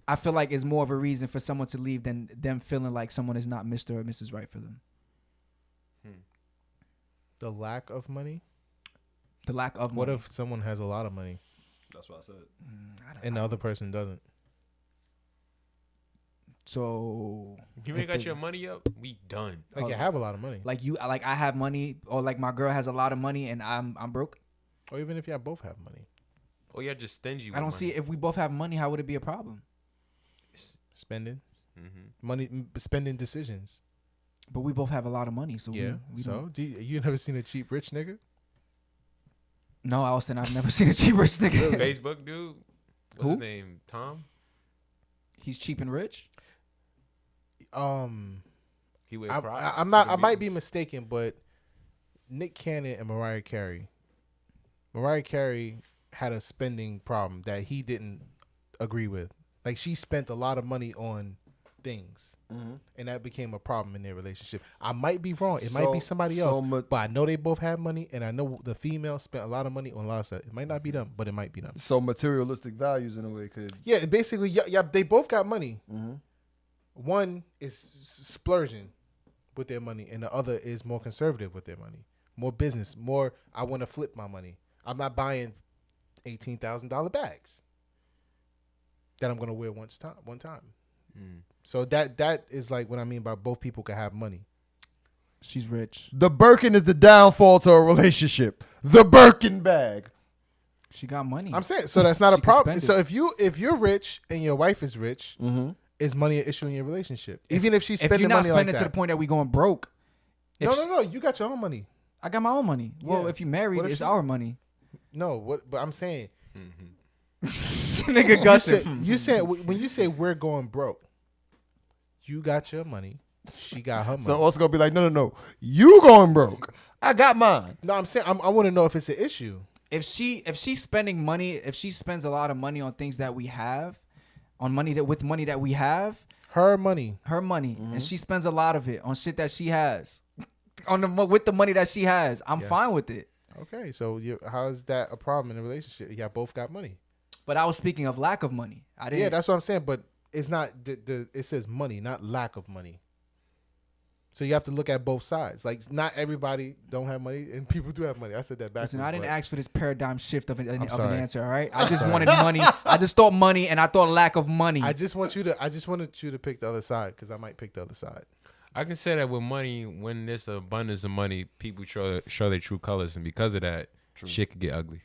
I feel like, is more of a reason for someone to leave than them feeling like someone is not Mr. or Mrs. Right for them. The lack of money? The lack of What money. if someone has a lot of money That's what I said. and the other person doesn't? So You ain't got your money up, we done. Like you have a lot of money. like you like I have money, or like my girl has a lot of money and I'm broke. Or even if y'all both have money. Or you're just stingy with I don't money. see it. If we both have money, how would it be a problem? Spending. Mm-hmm. Money, spending decisions. But we both have a lot of money, so Yeah. we So, don't. you never seen a cheap rich nigga? No, Austin, I've never seen a cheap rich nigga. Facebook dude. What's his name? Tom? He's cheap and rich. He wear Crocs I'm to not. the I might be meetings. mistaken, but Nick Cannon and Mariah Carey. Mariah Carey had a spending problem that he didn't agree with. Like she spent a lot of money on things, and that became a problem in their relationship. I might be wrong. It might be somebody else, but I know they both have money, and I know the female spent a lot of money on a lot of stuff. It might not be them, but it might be them. So materialistic values in a way could. Yeah, basically, yeah, they both got money. One is splurging with their money, and the other is more conservative with their money, more business, more. I want to flip my money. I'm not buying $18,000 bags that I'm gonna wear one time. So that is like what I mean by both people can have money. She's rich. The Birkin is the downfall to a relationship. The Birkin bag. She got money. I'm saying so that's not a She can problem. spend So if you're rich and your wife is rich, is money an issue in your relationship? Even if she's if spending you're not money spending like to the that. point that we going broke. No. You got your own money. I got my own money. Well, Yeah. if you married, What if it's she- our money. No, what? But I'm saying, Nigga you said when you say we're going broke, you got your money, she got her money. So also gonna be like, no. You going broke. I got mine. No, I'm saying I want to know if it's an issue. If she's spending money, if she spends a lot of money on things that we have, on money that with money that we have, Her money. her money, and she spends a lot of it on shit that she has, with the money that she has, I'm Yes. fine with it. Okay, so how is that a problem in a relationship? Y'all both got money. But I was speaking of lack of money. I didn't. Yeah, that's what I'm saying. But it's not. It says money, not lack of money. So you have to look at both sides. Like not everybody don't have money, and people do have money. I said that backwards. Listen, I didn't ask for this paradigm shift of an sorry. answer. All right, I just wanted money. I just thought money, and I thought lack of money. I just wanted you to pick the other side because I might pick the other side. I can say that with money, when there's an abundance of money, people show their true colors, and because of that, shit could get ugly.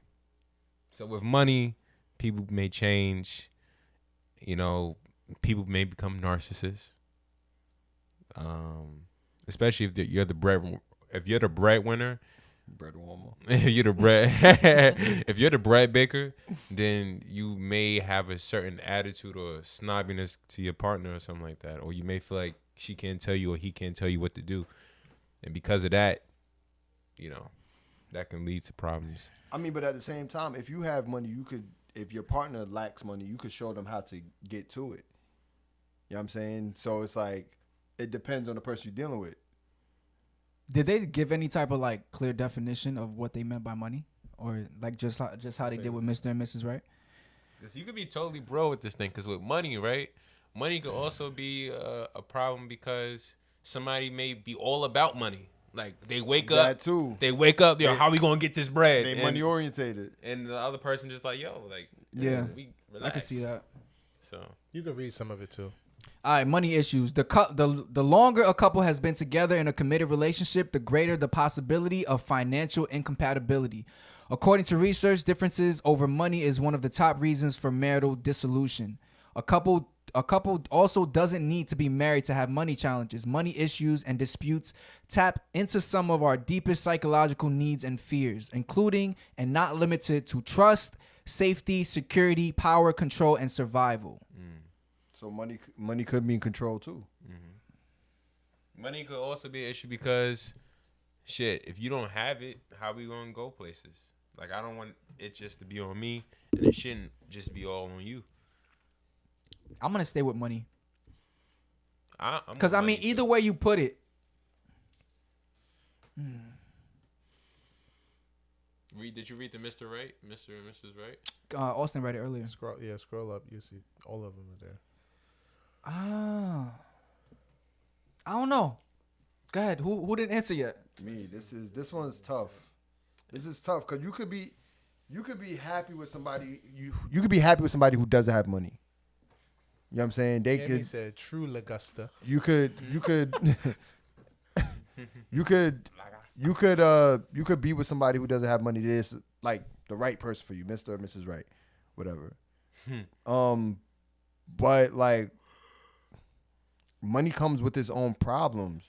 So with money, people may change. You know, people may become narcissists. Especially if you're the breadwinner. If you're the breadwinner, if you're the bread baker, then you may have a certain attitude or snobbiness to your partner or something like that, or you may feel like she can't tell you or he can't tell you what to do, and because of that, you know, that can lead to problems. I mean, but at the same time, if you have money, you could. If your partner lacks money, you could show them how to get to it. You know what I'm saying? So it's like it depends on the person you're dealing with. Did they give any type of like clear definition of what they meant by money, or like just how they did with Mr. and Mrs. Right? Because you could be totally bro with this thing. Because with money, right? Money could also be a problem because somebody may be all about money. Like they wake up. That too. They wake up. Yo, how we gonna get this bread? They And- money orientated. And the other person just like, yo, like, Yeah. we I can relax. see that. So You can read some of it too. All right, money issues. The longer a couple has been together in a committed relationship, the greater the possibility of financial incompatibility. According to research, differences over money is one of the top reasons for marital dissolution. A couple also doesn't need to be married to have money challenges. Money issues and disputes tap into some of our deepest psychological needs and fears, including and not limited to trust, safety, security, power, control, and survival. So money could mean control too. money could also be an issue because, shit, if you don't have it, how we gonna go places? Like, I don't want it just to be on me, and it shouldn't just be all on you. I'm gonna stay with money. I'm Because, I with mean, money, either too. way you put it. Did you read the Mr. Right? Mr. and Mrs. Right? Austin read it earlier. Scroll up. You see all of them are there. I don't know. Go ahead. Who didn't answer yet? Me, this one's tough. This is tough because you could be happy with somebody. You could be happy with somebody who doesn't have money. You know what I'm saying? They He could. said true Lagusta. You could. you could be with somebody who doesn't have money. This like the right person for you, Mr. or Mrs. Right, whatever. But like, money comes with its own problems.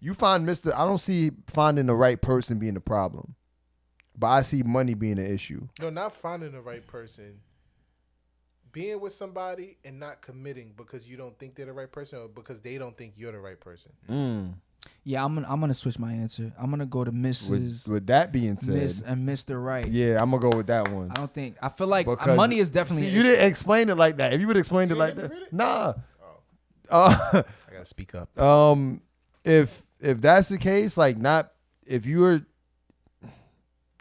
You find Mr. I don't see finding the right person being the problem, but I see money being an issue. No, not finding the right person. Being with somebody and not committing because you don't think they're the right person or because they don't think you're the right person. Yeah, I'm gonna switch my answer. I'm gonna go to Mrs. With that being said, Miss and Mr. Right. yeah, I'm gonna go with that one. I feel like Because- money is definitely. See, you didn't explain it like that. If you would explain it like that, nah. I gotta speak up. If that's the case, like not if you're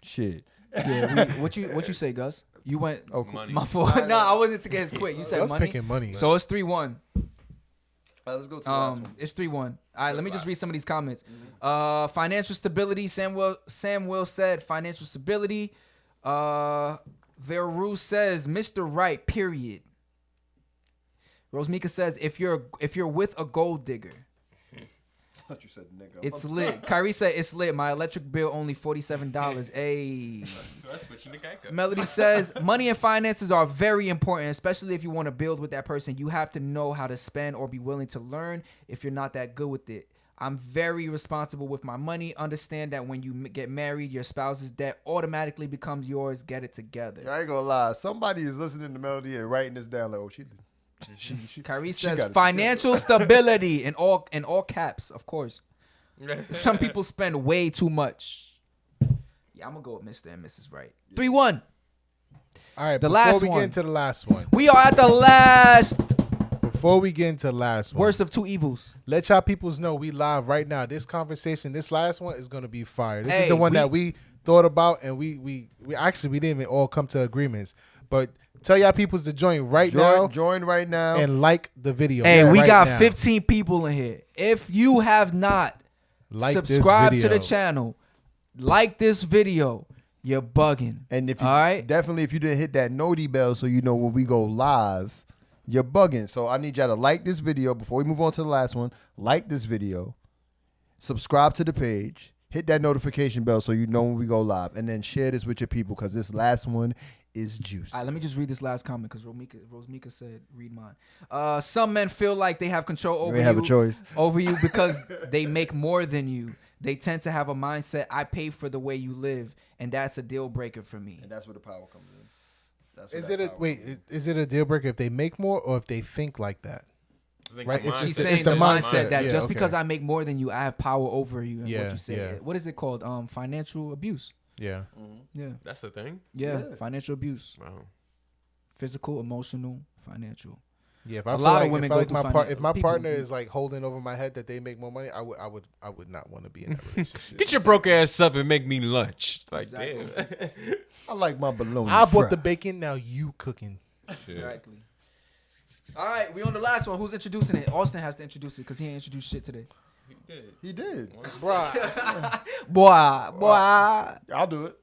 shit. Yeah, what you say, Gus? You went. Oh, Money. My fault. No, I wasn't to get as quick. You said I was money. picking money. So it's 3-1. Let's go to the last one. It's 3-1. All right, let me just read some of these comments. Financial stability. Sam Will said financial stability. Veru says Mr. Right. Period. Rosemika says if you're with a gold digger. I thought you said nigga. It's lit. Kyrie said it's lit. My electric bill only $47. Ayy. That's switching the gecko. Melody says money and finances are very important, especially if you want to build with that person. You have to know how to spend or be willing to learn if you're not that good with it. I'm very responsible with my money. Understand that when you get married, your spouse's debt automatically becomes yours. Get it together. I ain't gonna lie. Somebody is listening to Melody and writing this down like, oh, she Kyrie she says got it financial stability in all caps, of course. Some people spend way too much. Yeah, I'm gonna go with Mr. and Mrs. Right. 3-1. All right, The before last we one. get into the last one. We are at the last Before we get into the last one. worst of two evils. Let y'all peoples know we live right now. This conversation, this last one is gonna be fire. This Hey, is the one that we thought about, and we actually we didn't even all come to agreements. But tell y'all peoples to join right now Join right now. and like the video. Hey, we right got now. 15 people in here. If you have not Like this subscribed to video. the channel, like this video, you're bugging. And if you all right, definitely if you didn't hit that noti bell so you know when we go live, you're bugging. So I need y'all to like this video before we move on to the last one. Like this video, subscribe to the page, hit that notification bell so you know when we go live, and then share this with your people because this last one is juice. all right, let me just read this last comment because Rosemika said, read mine. Some men feel like they have control over You ain't have a choice. over you because they make more than you. They tend to have a mindset, I pay for the way you live, and that's a deal breaker for me. And that's where the power comes in. That's where Is that it a power wait? comes in. Is it a deal breaker if they make more or if they think like that? Right, it's She's the- saying it's the the mindset mindset. that Yeah, just okay. because I make more than you, I have power over you. And Yeah, what you say. yeah. What is it called? Financial abuse. Yeah. Yeah. That's the thing. Yeah. Yeah. Financial abuse. Wow. Physical, emotional, financial. Yeah, if I A feel lot of like, women if, I go like through my if my people- partner is like holding over my head that they make more money, I would not want to be in that relationship. Get your broke ass up and make me lunch. Like, Exactly. damn. I like my bologna. I bought fried. the bacon, now you cooking. Exactly. All right, we on the last one. Who's introducing it? Austin has to introduce it because he ain't introduced shit today. He did. Bruh. Boy. I'll do it.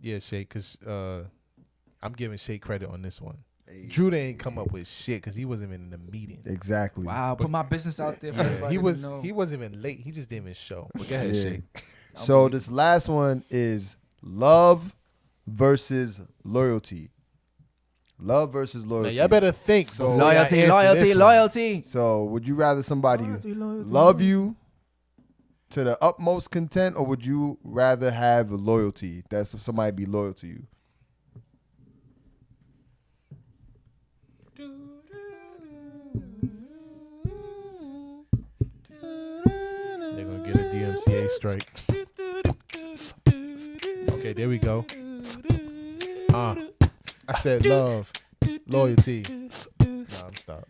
Yeah, Shay, because I'm giving Shay credit on this one. Drew didn't come up with shit because he wasn't even in the meeting. Exactly. Wow, put my business out there. For Yeah, everybody to know. he wasn't even late. He just didn't even show. But go ahead, Yeah. Shay. So this last one is love versus loyalty. Love versus Now loyalty. y'all better think. before y'all Loyalty, answer loyalty, this one. loyalty. So would you rather somebody Loyalty, loyalty, love you to the utmost content, or would you rather have loyalty? That's somebody be loyal to you. They're gonna get a DMCA strike. Okay, there we go. I said love, loyalty. Nah, I'm stop.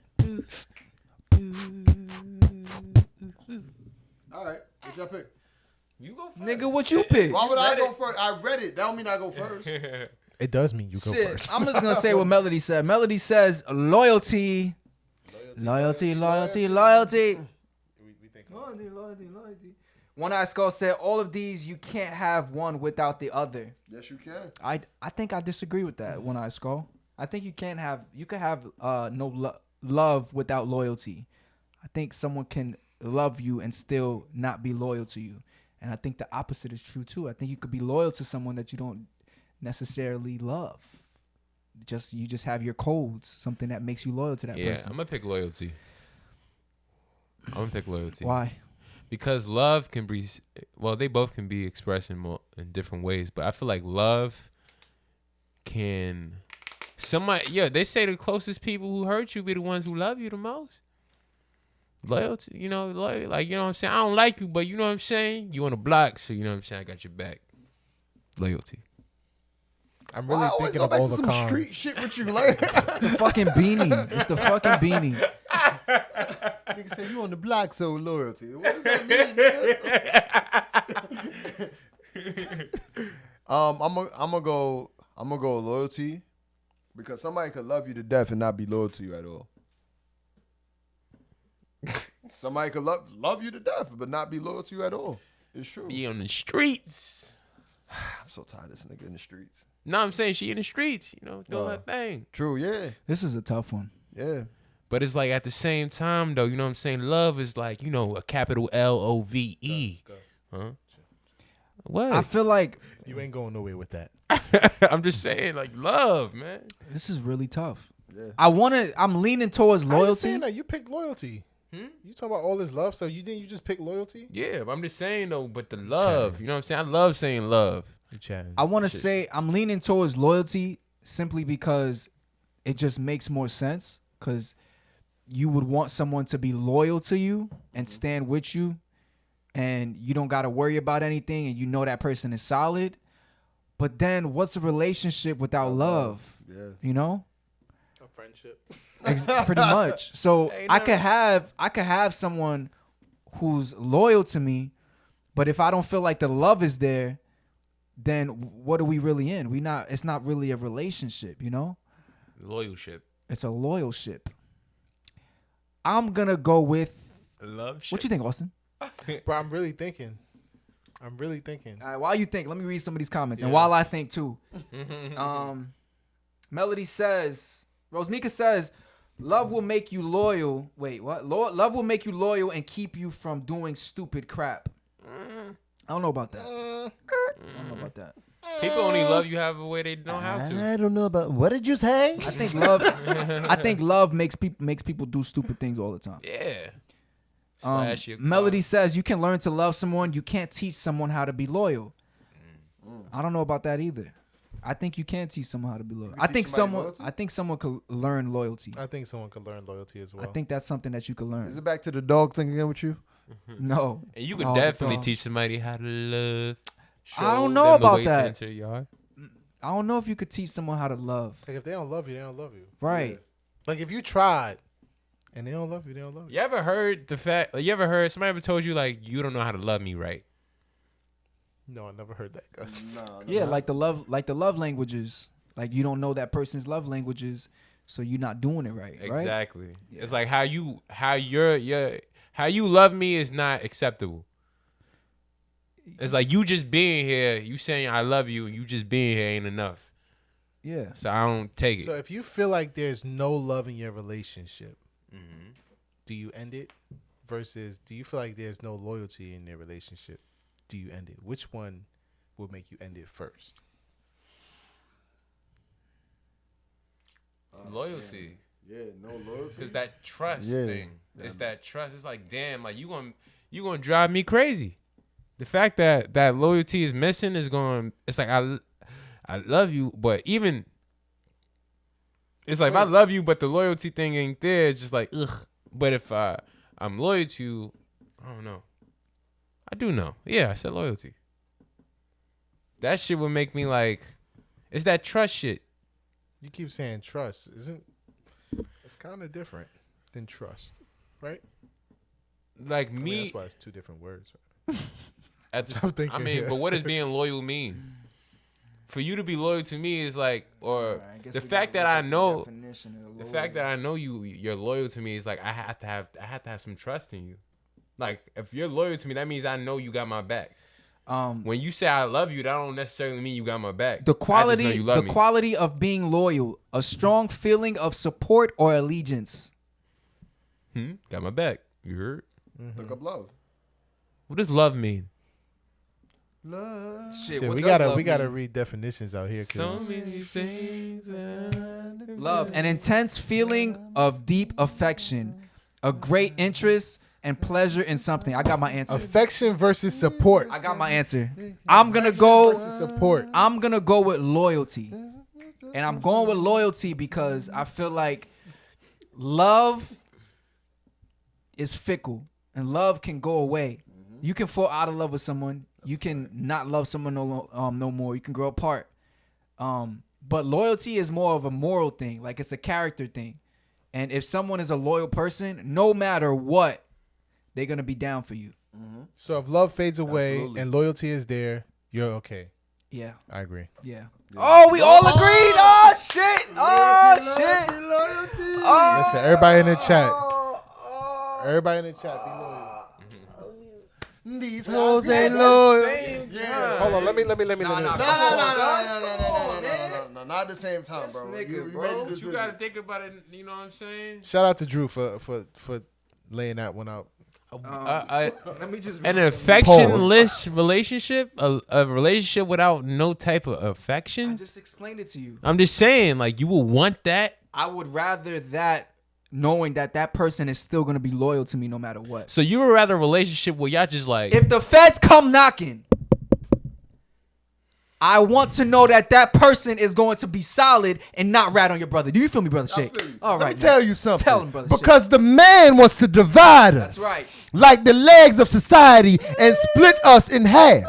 All right, what y'all pick? You go first. Nigga, what you pick? Why would I go first? I read it. That don't mean I go first. It does mean you go Shit, first. I'm just gonna say what Melody said. Melody says loyalty. Loyalty. Loyalty, loyalty. One Eye Skull said all of these you can't have one without the other. Yes, you can. I think I disagree with that, One Eye Skull. I think you could have no love without loyalty. I think someone can love you and still not be loyal to you. And I think the opposite is true too. I think you could be loyal to someone that you don't necessarily love. You just have your codes, something that makes you loyal to that Yeah, person. I'm gonna pick loyalty. Why? Because love can be, well, they both can be expressed in different ways, but I feel like love can, they say the closest people who hurt you be the ones who love you the most. Loyalty, you know what I'm saying? I don't like you, but you know what I'm saying? You on the block, so you know what I'm saying? I got your back. Loyalty. I'm really thinking of all the some cons. street shit with you, like The fucking beanie. It's the fucking beanie. nigga say you on the block, so loyalty. What does that mean, nigga? I'm gonna go loyalty because somebody could love you to death and not be loyal to you at all. Somebody could love you to death but not be loyal to you at all. It's true. Be on the streets. I'm so tired of this nigga in the streets. No, I'm saying she in the streets, you know, doing her thing. True, yeah. This is a tough one. Yeah. But it's like at the same time, though, you know what I'm saying? Love is like, you know, a capital LOVE. Huh? What? I feel like You ain't going nowhere with that. I'm just saying, like, love, man. this is really tough. Yeah. I'm leaning towards How you loyalty. saying that? You picked loyalty. You talking about all this love stuff? You just pick loyalty? Yeah, but I'm just saying, though, but the love, you know what I'm saying? I love saying love. You chatting. I want to say I'm leaning towards loyalty simply because it just makes more sense. Because you would want someone to be loyal to you and stand with you, and you don't got to worry about anything, and you know that person is solid. But then, what's a relationship without love? Yeah. You know, A friendship. pretty much. So I could have someone who's loyal to me, but if I don't feel like the love is there, then what are we really in? It's not really a relationship, you know? Loyalship. It's a loyalship. I'm gonna go with Love ship. what you think, Austin? Bro, I'm really thinking. All right, while you think, let me read some of these comments. And while I think too. Melody says, Rosemika says, love will make you loyal. Wait, what? Love will make you loyal and keep you from doing stupid crap. I don't know about that. I don't know about that. People only love you however way they know how to. I don't know about what did you say? I think love makes people do stupid things all the time. Yeah. Slash your Melody car. says you can learn to love someone. You can't teach someone how to be loyal. I don't know about that either. I think you can teach someone how to be loyal. I think someone could learn loyalty. I think someone could learn loyalty as well. I think that's something that you could learn. Is it back to the dog thing again with you? No. And you can Oh, definitely dog. teach somebody how to love. I don't Show know them the about way to that. enter your heart. I don't know if you could teach someone how to love. Like if they don't love you, they don't love you. Right. Like if you tried and they don't love you, they don't love you. You ever heard the fact? Like, you ever heard somebody ever told you like you don't know how to love me right? No, I never heard that, Gus. Yeah, like the love languages. Like you don't know that person's love languages, so you're not doing it right. Right? Exactly. It's like how you love me is not acceptable. It's like you just being here, you saying I love you, and you just being here ain't enough. Yeah. So I don't take it. So if you feel like there's no love in your relationship, do you end it? Versus do you feel like there's no loyalty in their relationship? Do you end it? Which one will make you end it first? Loyalty. Yeah, no loyalty. Cause that trust Yeah. thing. It's that trust. It's like, damn, like you gonna drive me crazy. The fact that loyalty is missing is going. It's like I love you, but even it's like if I love you, but the loyalty thing ain't there. It's just like ugh. But if I'm loyal to you, I don't know. I do know. Yeah, I said loyalty. That shit would make me like. It's that trust shit. You keep saying trust. It's kind of different than trust, right? Like I mean, me. that's why it's two different words. At the, I'm thinking, I mean, yeah. but what does being loyal mean? For you to be loyal to me is like, or the fact that I know, the fact that I know you're loyal to me is like I have to have some trust in you. Like if you're loyal to me, that means I know you got my back. When you say I love you, that don't necessarily mean you got my back. The I just know quality, you love the me. quality of being loyal, a strong feeling of support or allegiance. Got my back. You heard? Look up love. What does love mean? Love. Shit, what we does gotta love mean? read definitions out here. So 'Cause many things. Love, an intense feeling of deep affection, a great interest and pleasure in something. I got my answer. affection versus support. I got my answer. I'm gonna go. Support. I'm gonna go with loyalty, and I'm going with loyalty because I feel like love is fickle, and love can go away. You can fall out of love with someone. You can not love someone no more. You can grow apart. But loyalty is more of a moral thing. Like it's a character thing. And if someone is a loyal person, no matter what, they're gonna be down for you. So if love fades away Absolutely. and loyalty is there, you're okay. Yeah, I agree. yeah. Oh, we all agreed. Oh shit. Oh shit. Loyalty. Listen, everybody in the chat. Everybody in the chat, be loyal. These hoes ain't loyal. Hold on, let me. No, not at the same time, bro. nigga, You bro. made the But you decision. gotta think about it. You know what I'm saying? Shout out to Drew for laying that one out. Let me just An affectionless relationship, a relationship without no type of I affection. just explained it to you. I'm just saying, like you will want that. I would rather that knowing that that person is still going to be loyal to me no matter what. So you would rather a relationship where y'all just like. If the feds come knocking, I want to know that that person is going to be solid and not rat on your brother. Do you feel me, Brother Shake? All right. Let me tell you something. Tell him, Brother Because the man wants to divide us. That's right. Like the legs of society and split us in half.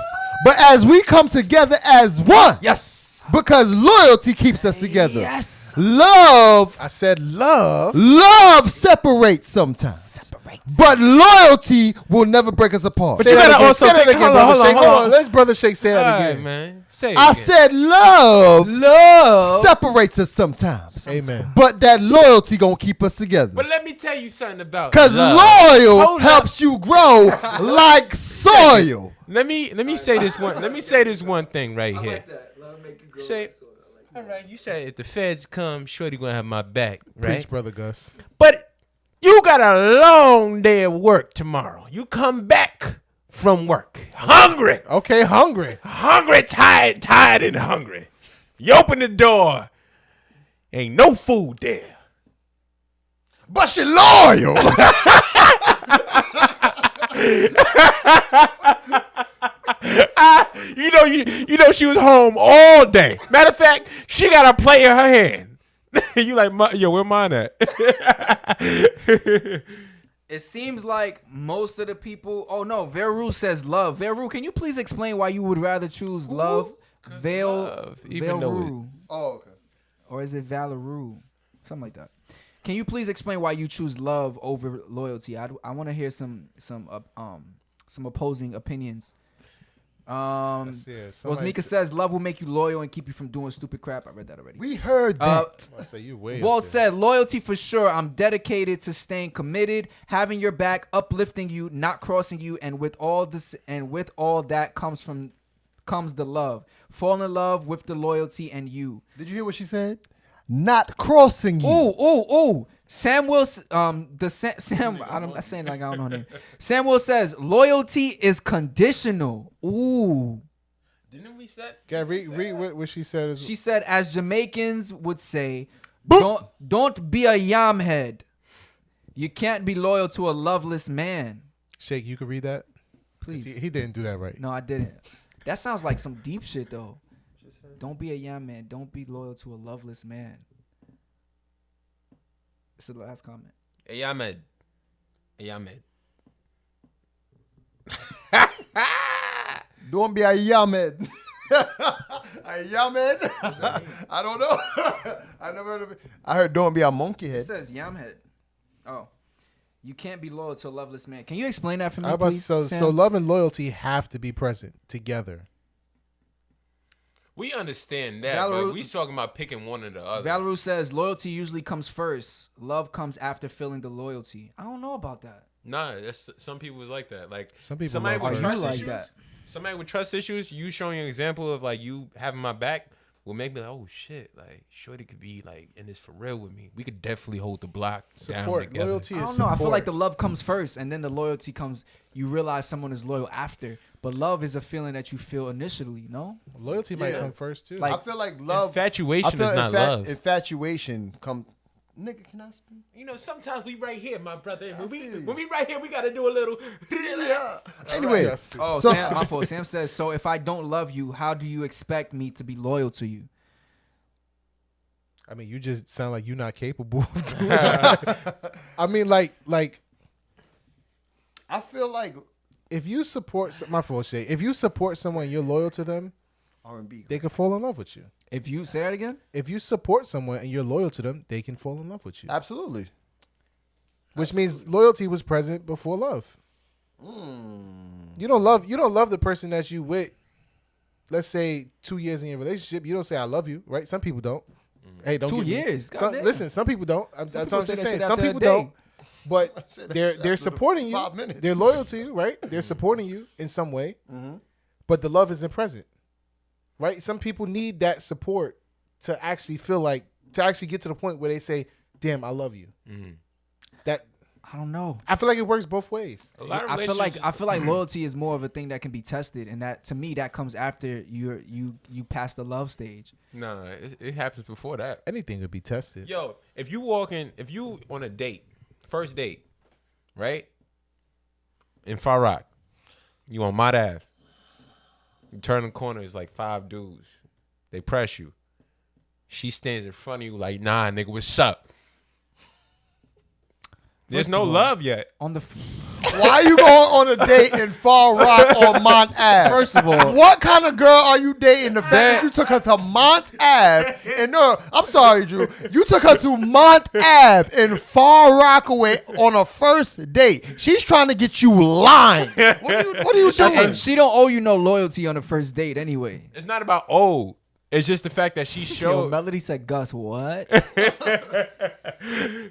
But as we come together as one. Yes. Because loyalty keeps us together. Yes. Love I said love. separates sometimes. But loyalty will never break us apart. But you gotta also say that think- again, hold on, brother hold on, Shake. hold Hold on. on, let's brother Shake say that All right, again. man. Say it I again. said love separates us sometimes. Amen. But that loyalty gonna keep us together. But let me tell you something about Because love. loyal Hold helps you grow like soil. Let me say this one. Let me say this one thing right here. Say, all right. You said if the feds come, shorty gonna have my back, right? Preach, brother Gus. But you got a long day of work tomorrow. You come back from work hungry, Okay, hungry. tired and hungry. You open the door, ain't no food there. But she loyal. You know she was home all day. Matter of fact, she got a plate in her hand. You like, yo, where mine at? It seems like most of the people. Oh no, Veru says love. Veru, can you please explain why you would rather choose love? love, even though it- Veru, Oh, okay. or is it Valeru? Something like that. Can you please explain why you choose love over loyalty? I want to hear some opposing opinions. Rosmika says love will make you loyal and keep you from doing stupid crap. I read that already. We heard that. I say you way Walt up there. said loyalty for sure. I'm dedicated to staying committed, having your back, uplifting you, not crossing you, and with all that comes the love. Fall in love with the loyalty and you. Did you hear what she said? Not crossing you. Ooh. Samuel, I'm saying like I don't know her name. Samuel says loyalty is conditional. Ooh. Didn't we set? Yeah, read what she said. Is, She said, as Jamaicans would say, don't be a yam head. You can't be loyal to a loveless man. Shake, you can read that? Please. He didn't do that right. No, I didn't. That sounds like some deep shit though. Don't be a yam man. Don't be loyal to a loveless man. It's the last comment. Hey, Ahmed. Don't be a yamed. A yamed? I don't know. I never heard of it. I heard don't be a monkey It head. says yam head. Oh. You can't be loyal to a loveless man. Can you explain that for me, I was about to- please? so love and loyalty have to be present together. We understand that, Valeru- but we talking about picking one or the other. Valeru says loyalty usually comes first. Love comes after feeling the loyalty. I don't know about that. Nah, that's, some people was like that. Like Some people somebody love with Are first. you trust like issues. that? somebody with trust issues, you showing an example of like you having my back will make me like, oh shit, like Shorty could be like in this for real with me. We could definitely hold the block down Support, together. loyalty I is don't know. I feel support. like the love comes first, and then the loyalty comes. You realize someone is loyal after, but love is a feeling that you feel initially. No, Loyalty might Yeah. come first too. Like- I feel like love. Infatuation I feel is not love. Infatuation come. Nigga, can I speak? You know, sometimes we right here, my brother. And when we right here, we gotta do a little. Yeah. Anyway, That's stupid. oh, So- Sam, my fault. Sam says, so if I don't love you, how do you expect me to be loyal to you? I mean, you just sound like you're not capable of doing that. I mean, like I feel like if you support my fault, Shay. If you support someone, you're loyal to them. R&B. They can fall in love with you. If you say that again, If you support someone and you're loyal to them, they can fall in love with you. Absolutely. Which means loyalty was present before love. You don't love the person that you with. Let's say 2 years in your relationship, you don't say I love you, right? Some people don't. Hey, don't 2 get me- years. Some, Goddamn. listen, some people don't. That's people what say I'm that saying. shit Some after a people day. don't. But said that they're shit after supporting you. 5 minutes. They're loyal to you, right? They're supporting you in some way. But the love isn't present, right? Some people need that support to actually feel like to actually get to the point where they say, "Damn, I love you." That I don't know. I feel like it works both ways. A lot of I feel relationships- like loyalty is more of a thing that can be tested, and that to me that comes after you pass the love stage. No, it happens before that. Anything could be tested. Yo, if you on a date, first date, right? In Far Rock, you on Mott Ave. You turn the corner, it's like 5 dudes. They press you. She stands in front of you like, nah, nigga, what's up? There's First no of all- love yet. On the Why you going on a date in Far Rock or Mont Ave? First of all- what kind of girl are you dating? The fact that you took her to Mont Ave and no, I'm sorry, Drew. You took her to Mont Ave in Far Rockaway on a first date. She's trying to get you lying. What are you doing? and she don't owe you no loyalty on the first date anyway. It's not about old. It's just the fact that she Yo, showed. Melody said, "Gus, what?" All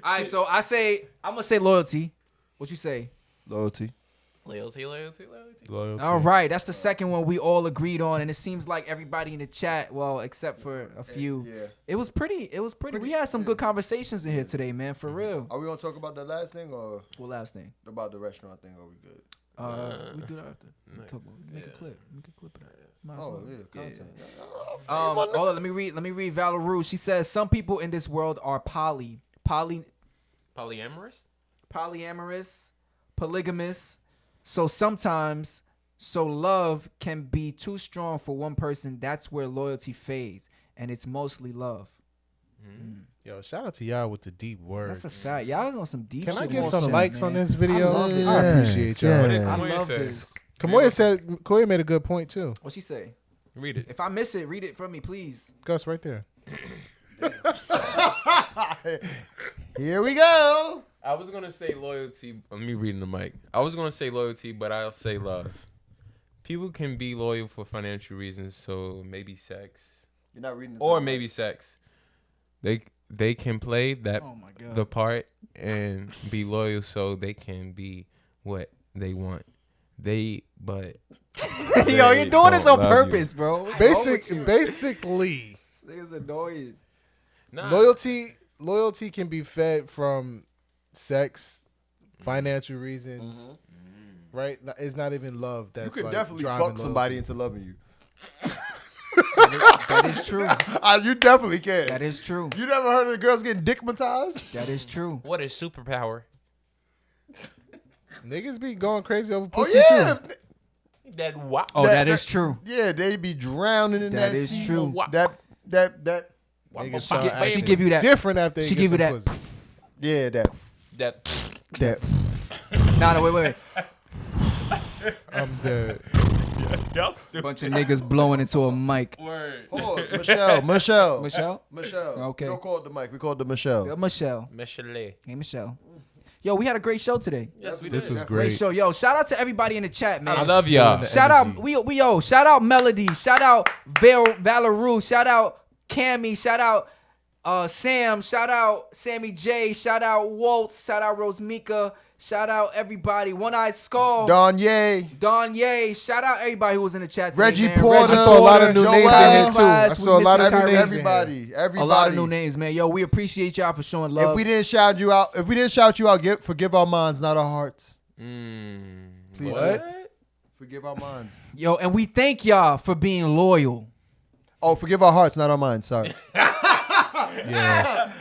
right, so I'm gonna say loyalty. What you say? Loyalty. Loyalty. Loyalty. All right, that's the second one we all agreed on, and it seems like everybody in the chat, well, except for a few, yeah. it was pretty. We had some good conversations in here today, man, for real. Are we gonna talk about the last thing or What last thing? about the restaurant thing? Are we good? We do that after. We talk about, make a clip. Make a clip of that. Might as Oh well. yeah, content. Hold on, let me read Valerie. She says some people in this world are polyamorous, polygamous. So sometimes, love can be too strong for one person. That's where loyalty fades, and it's mostly love. Yo, shout out to y'all with the deep words. That's a fact. Y'all was on some deep Can shit. I get on some shit, likes man. on this video? I love it. I appreciate y'all. Yeah. I Koya love said. this. Koya made a good point too. What she say? Read it. If I miss it, read it for me, please. Gus, right there. Here we go. I was gonna say loyalty. Let me read in the mic. I was gonna say loyalty, but I'll say love. People can be loyal for financial reasons, so maybe sex, You're not reading. or maybe sex. They can play that Oh my god. the part and be loyal, so they can be what they want. But Yo, you're doing this on purpose, bro. Basically, This nigga's annoying. Nah. loyalty can be fed from sex, financial reasons, right? It's not even love. That's You could like definitely driving fuck somebody loyalty. into loving you. That is true. You definitely can. That is true. You never heard of the girls getting dickmatized? That is true. What is superpower? Niggas be going crazy over Oh pussy yeah. too. That what? Oh, That- that is true. Yeah, they be drowning in that. That is sea. true. That. Niggas She start gi- she acting give you that- different after they she get give you some that- pussy. Yeah, that. Nah, no, wait. I'm dead. Y'all stupid. Bunch of niggas blowing into a mic. Word. Pause. Michelle. Michelle? We Okay. don't call it the mic. We call it the Michelle. Michelle. Michelet. Hey, Michelle. Yo, we had a great show today. Yes, we This did. was Great great. show. Yo, shout out to everybody in the chat, man. I love y'all. Shout out, shout out Melody, shout out Valerie, shout out Cammy, shout out Sam, shout out Sammy J, shout out Waltz, shout out Rosemika, Shout out everybody. One Eye Skull. Don Ye. Shout out everybody who was in the chat today, Reggie man. Porter. I saw a lot of new Joel. names in here too. I We saw a lot of missing new Kyrie. names in here. Everybody. A lot of new names, man. Yo, we appreciate y'all for showing love. If we didn't shout you out, forgive our minds, not our hearts. Please. What? Forgive our minds. Yo, and we thank y'all for being loyal. Oh, forgive our hearts, not our minds. Sorry. Yeah.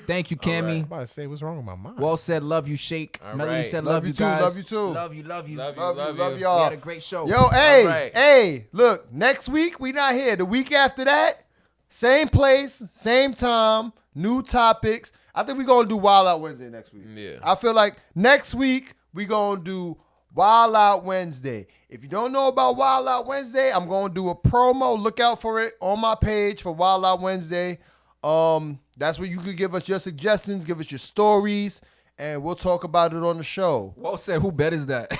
Thank you, Cammy. I'm about to say, what's wrong with my mind? Well said, love you, Shake. All Melody right. said, Love love you you too, guys. love you too. Love you. Love you. Love We y'all. had a great show. Yo, hey, right. hey, look, next week we not here. The week after that, same place, same time, new topics. I think we're going to do Wild Out Wednesday next week. Yeah. I feel like next week we're going to do Wild Out Wednesday. If you don't know about Wild Out Wednesday, I'm going to do a promo. Look out for it on my page for Wild Out Wednesday. That's where you could give us your suggestions, give us your stories, and we'll talk about it on the show. Well said, who bet is that?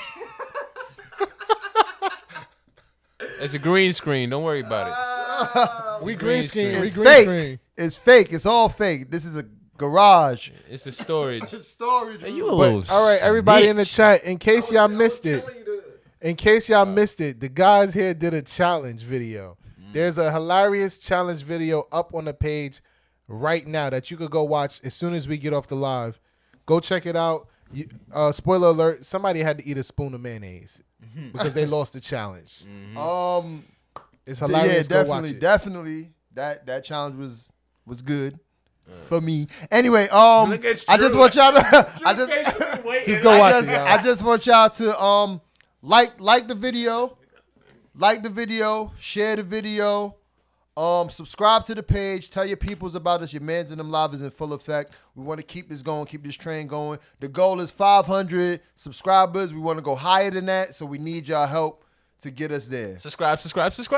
It's a green screen. Don't worry about it. We green screen. We It's green fake. screen. It's fake. It's all fake. This is a garage. It's the storage. Storage. Hey, you a But, little all right, everybody in the snitch. chat, in case y'all missed it, the guys here did a challenge video. There's a hilarious challenge video up on the page right now that you could go watch as soon as we get off the live. Go check it out. Spoiler alert, somebody had to eat a spoon of mayonnaise because they lost the challenge. It's hilarious. Yeah, Go watch it. definitely. That challenge was good for me. Anyway, Look at I just Drew. want y'all to Just go watch it, I y'all. just want y'all to like the video, share the video, subscribe to the page, tell your peoples about us. Your Mans and Them Live is in full effect. We want to keep this going, keep this train going. The goal is 500 subscribers. We want to go higher than that, so we need y'all help to get us there. Subscribe.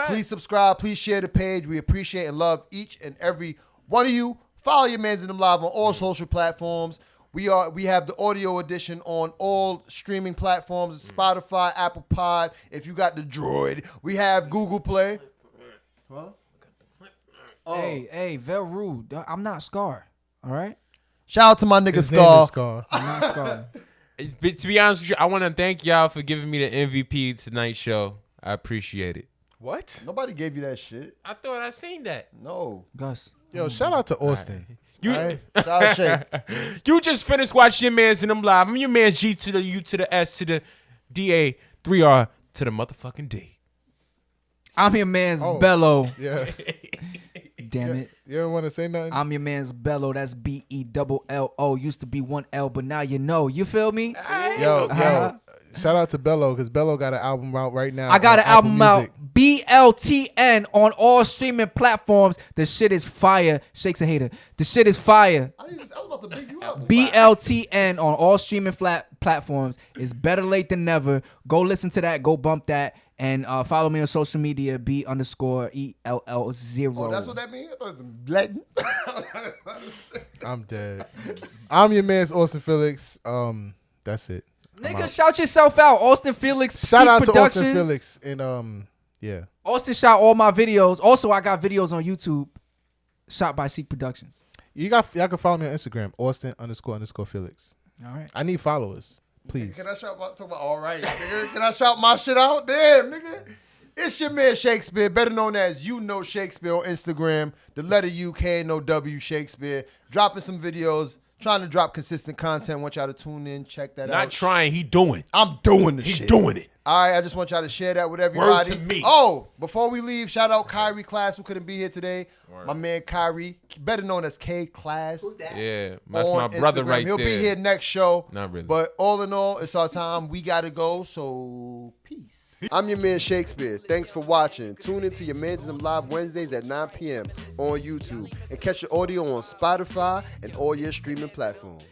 Please subscribe. Please share the page. We appreciate and love each and every one of you. Follow Your Mans and Them Live on all social platforms. We have the audio edition on all streaming platforms: Spotify, Apple Pod. If you got the Droid, we have Google Play. Huh? Hey, very rude. I'm not Scar. All right? Shout out to my nigga His name Scar. is Scar. I'm not Scar. But to be honest with you, I want to thank y'all for giving me the MVP tonight's show. I appreciate it. What? Nobody gave you that shit. I thought I seen that. No. Gus. Yo, shout out to Austin. You, Shout out Shake. you just finished watching Your Mans and Them Live. I'm your man G to the U to the S to the DA 3R to the motherfucking D. I'm your man's Oh. Bello. Yeah. Damn it. You ever want to say nothing? I'm your man's Bello. That's BELLO. Used to be one L, but now you know. You feel me? Yo, shout out to Bello because Bello got an album out right now. I got on an album Apple out, Music. BLTN, on all streaming platforms. The shit is fire. Shake's a hater. The shit is fire. I was about to big you up. BLTN on all streaming platforms is better late than never. Go listen to that. Go bump that. And follow me on social media, B_ELL0. Oh, that's what that means? I thought it was Latin. I'm dead. I'm your man's Austin Felix. That's it. I'm Nigga, out. shout yourself out. Austin Felix, Shout Seek out to Productions. Austin Felix and yeah. Austin shot all my videos. Also, I got videos on YouTube shot by Seek Productions. Y'all can follow me on Instagram, Austin__Felix. All right. I need followers, please. Can I shout my talk about all right, nigga? Can I shout my shit out? Damn, nigga. It's your man Shakespeare, better known as You Know Shakespeare on Instagram. The letter U, K-N-O-W, Shakespeare. Dropping some videos, trying to drop consistent content. Want y'all to tune in, check that out. Not trying, he doing. I'm doing the He shit. doing it. All right, I just want y'all to share that with everybody. Word to me. Oh, before we leave, shout out Kyrie Class, who couldn't be here today. My man Kyrie, better known as K Class. Who's that? Yeah, that's on my brother Instagram. right He'll there. be here next show. Not really. But all in all, it's our time. We got to go, so peace. I'm your man Shakespeare. Thanks for watching. Tune into Your Mans and Them Live Wednesdays at 9 p.m. on YouTube. And catch your audio on Spotify and all your streaming platforms.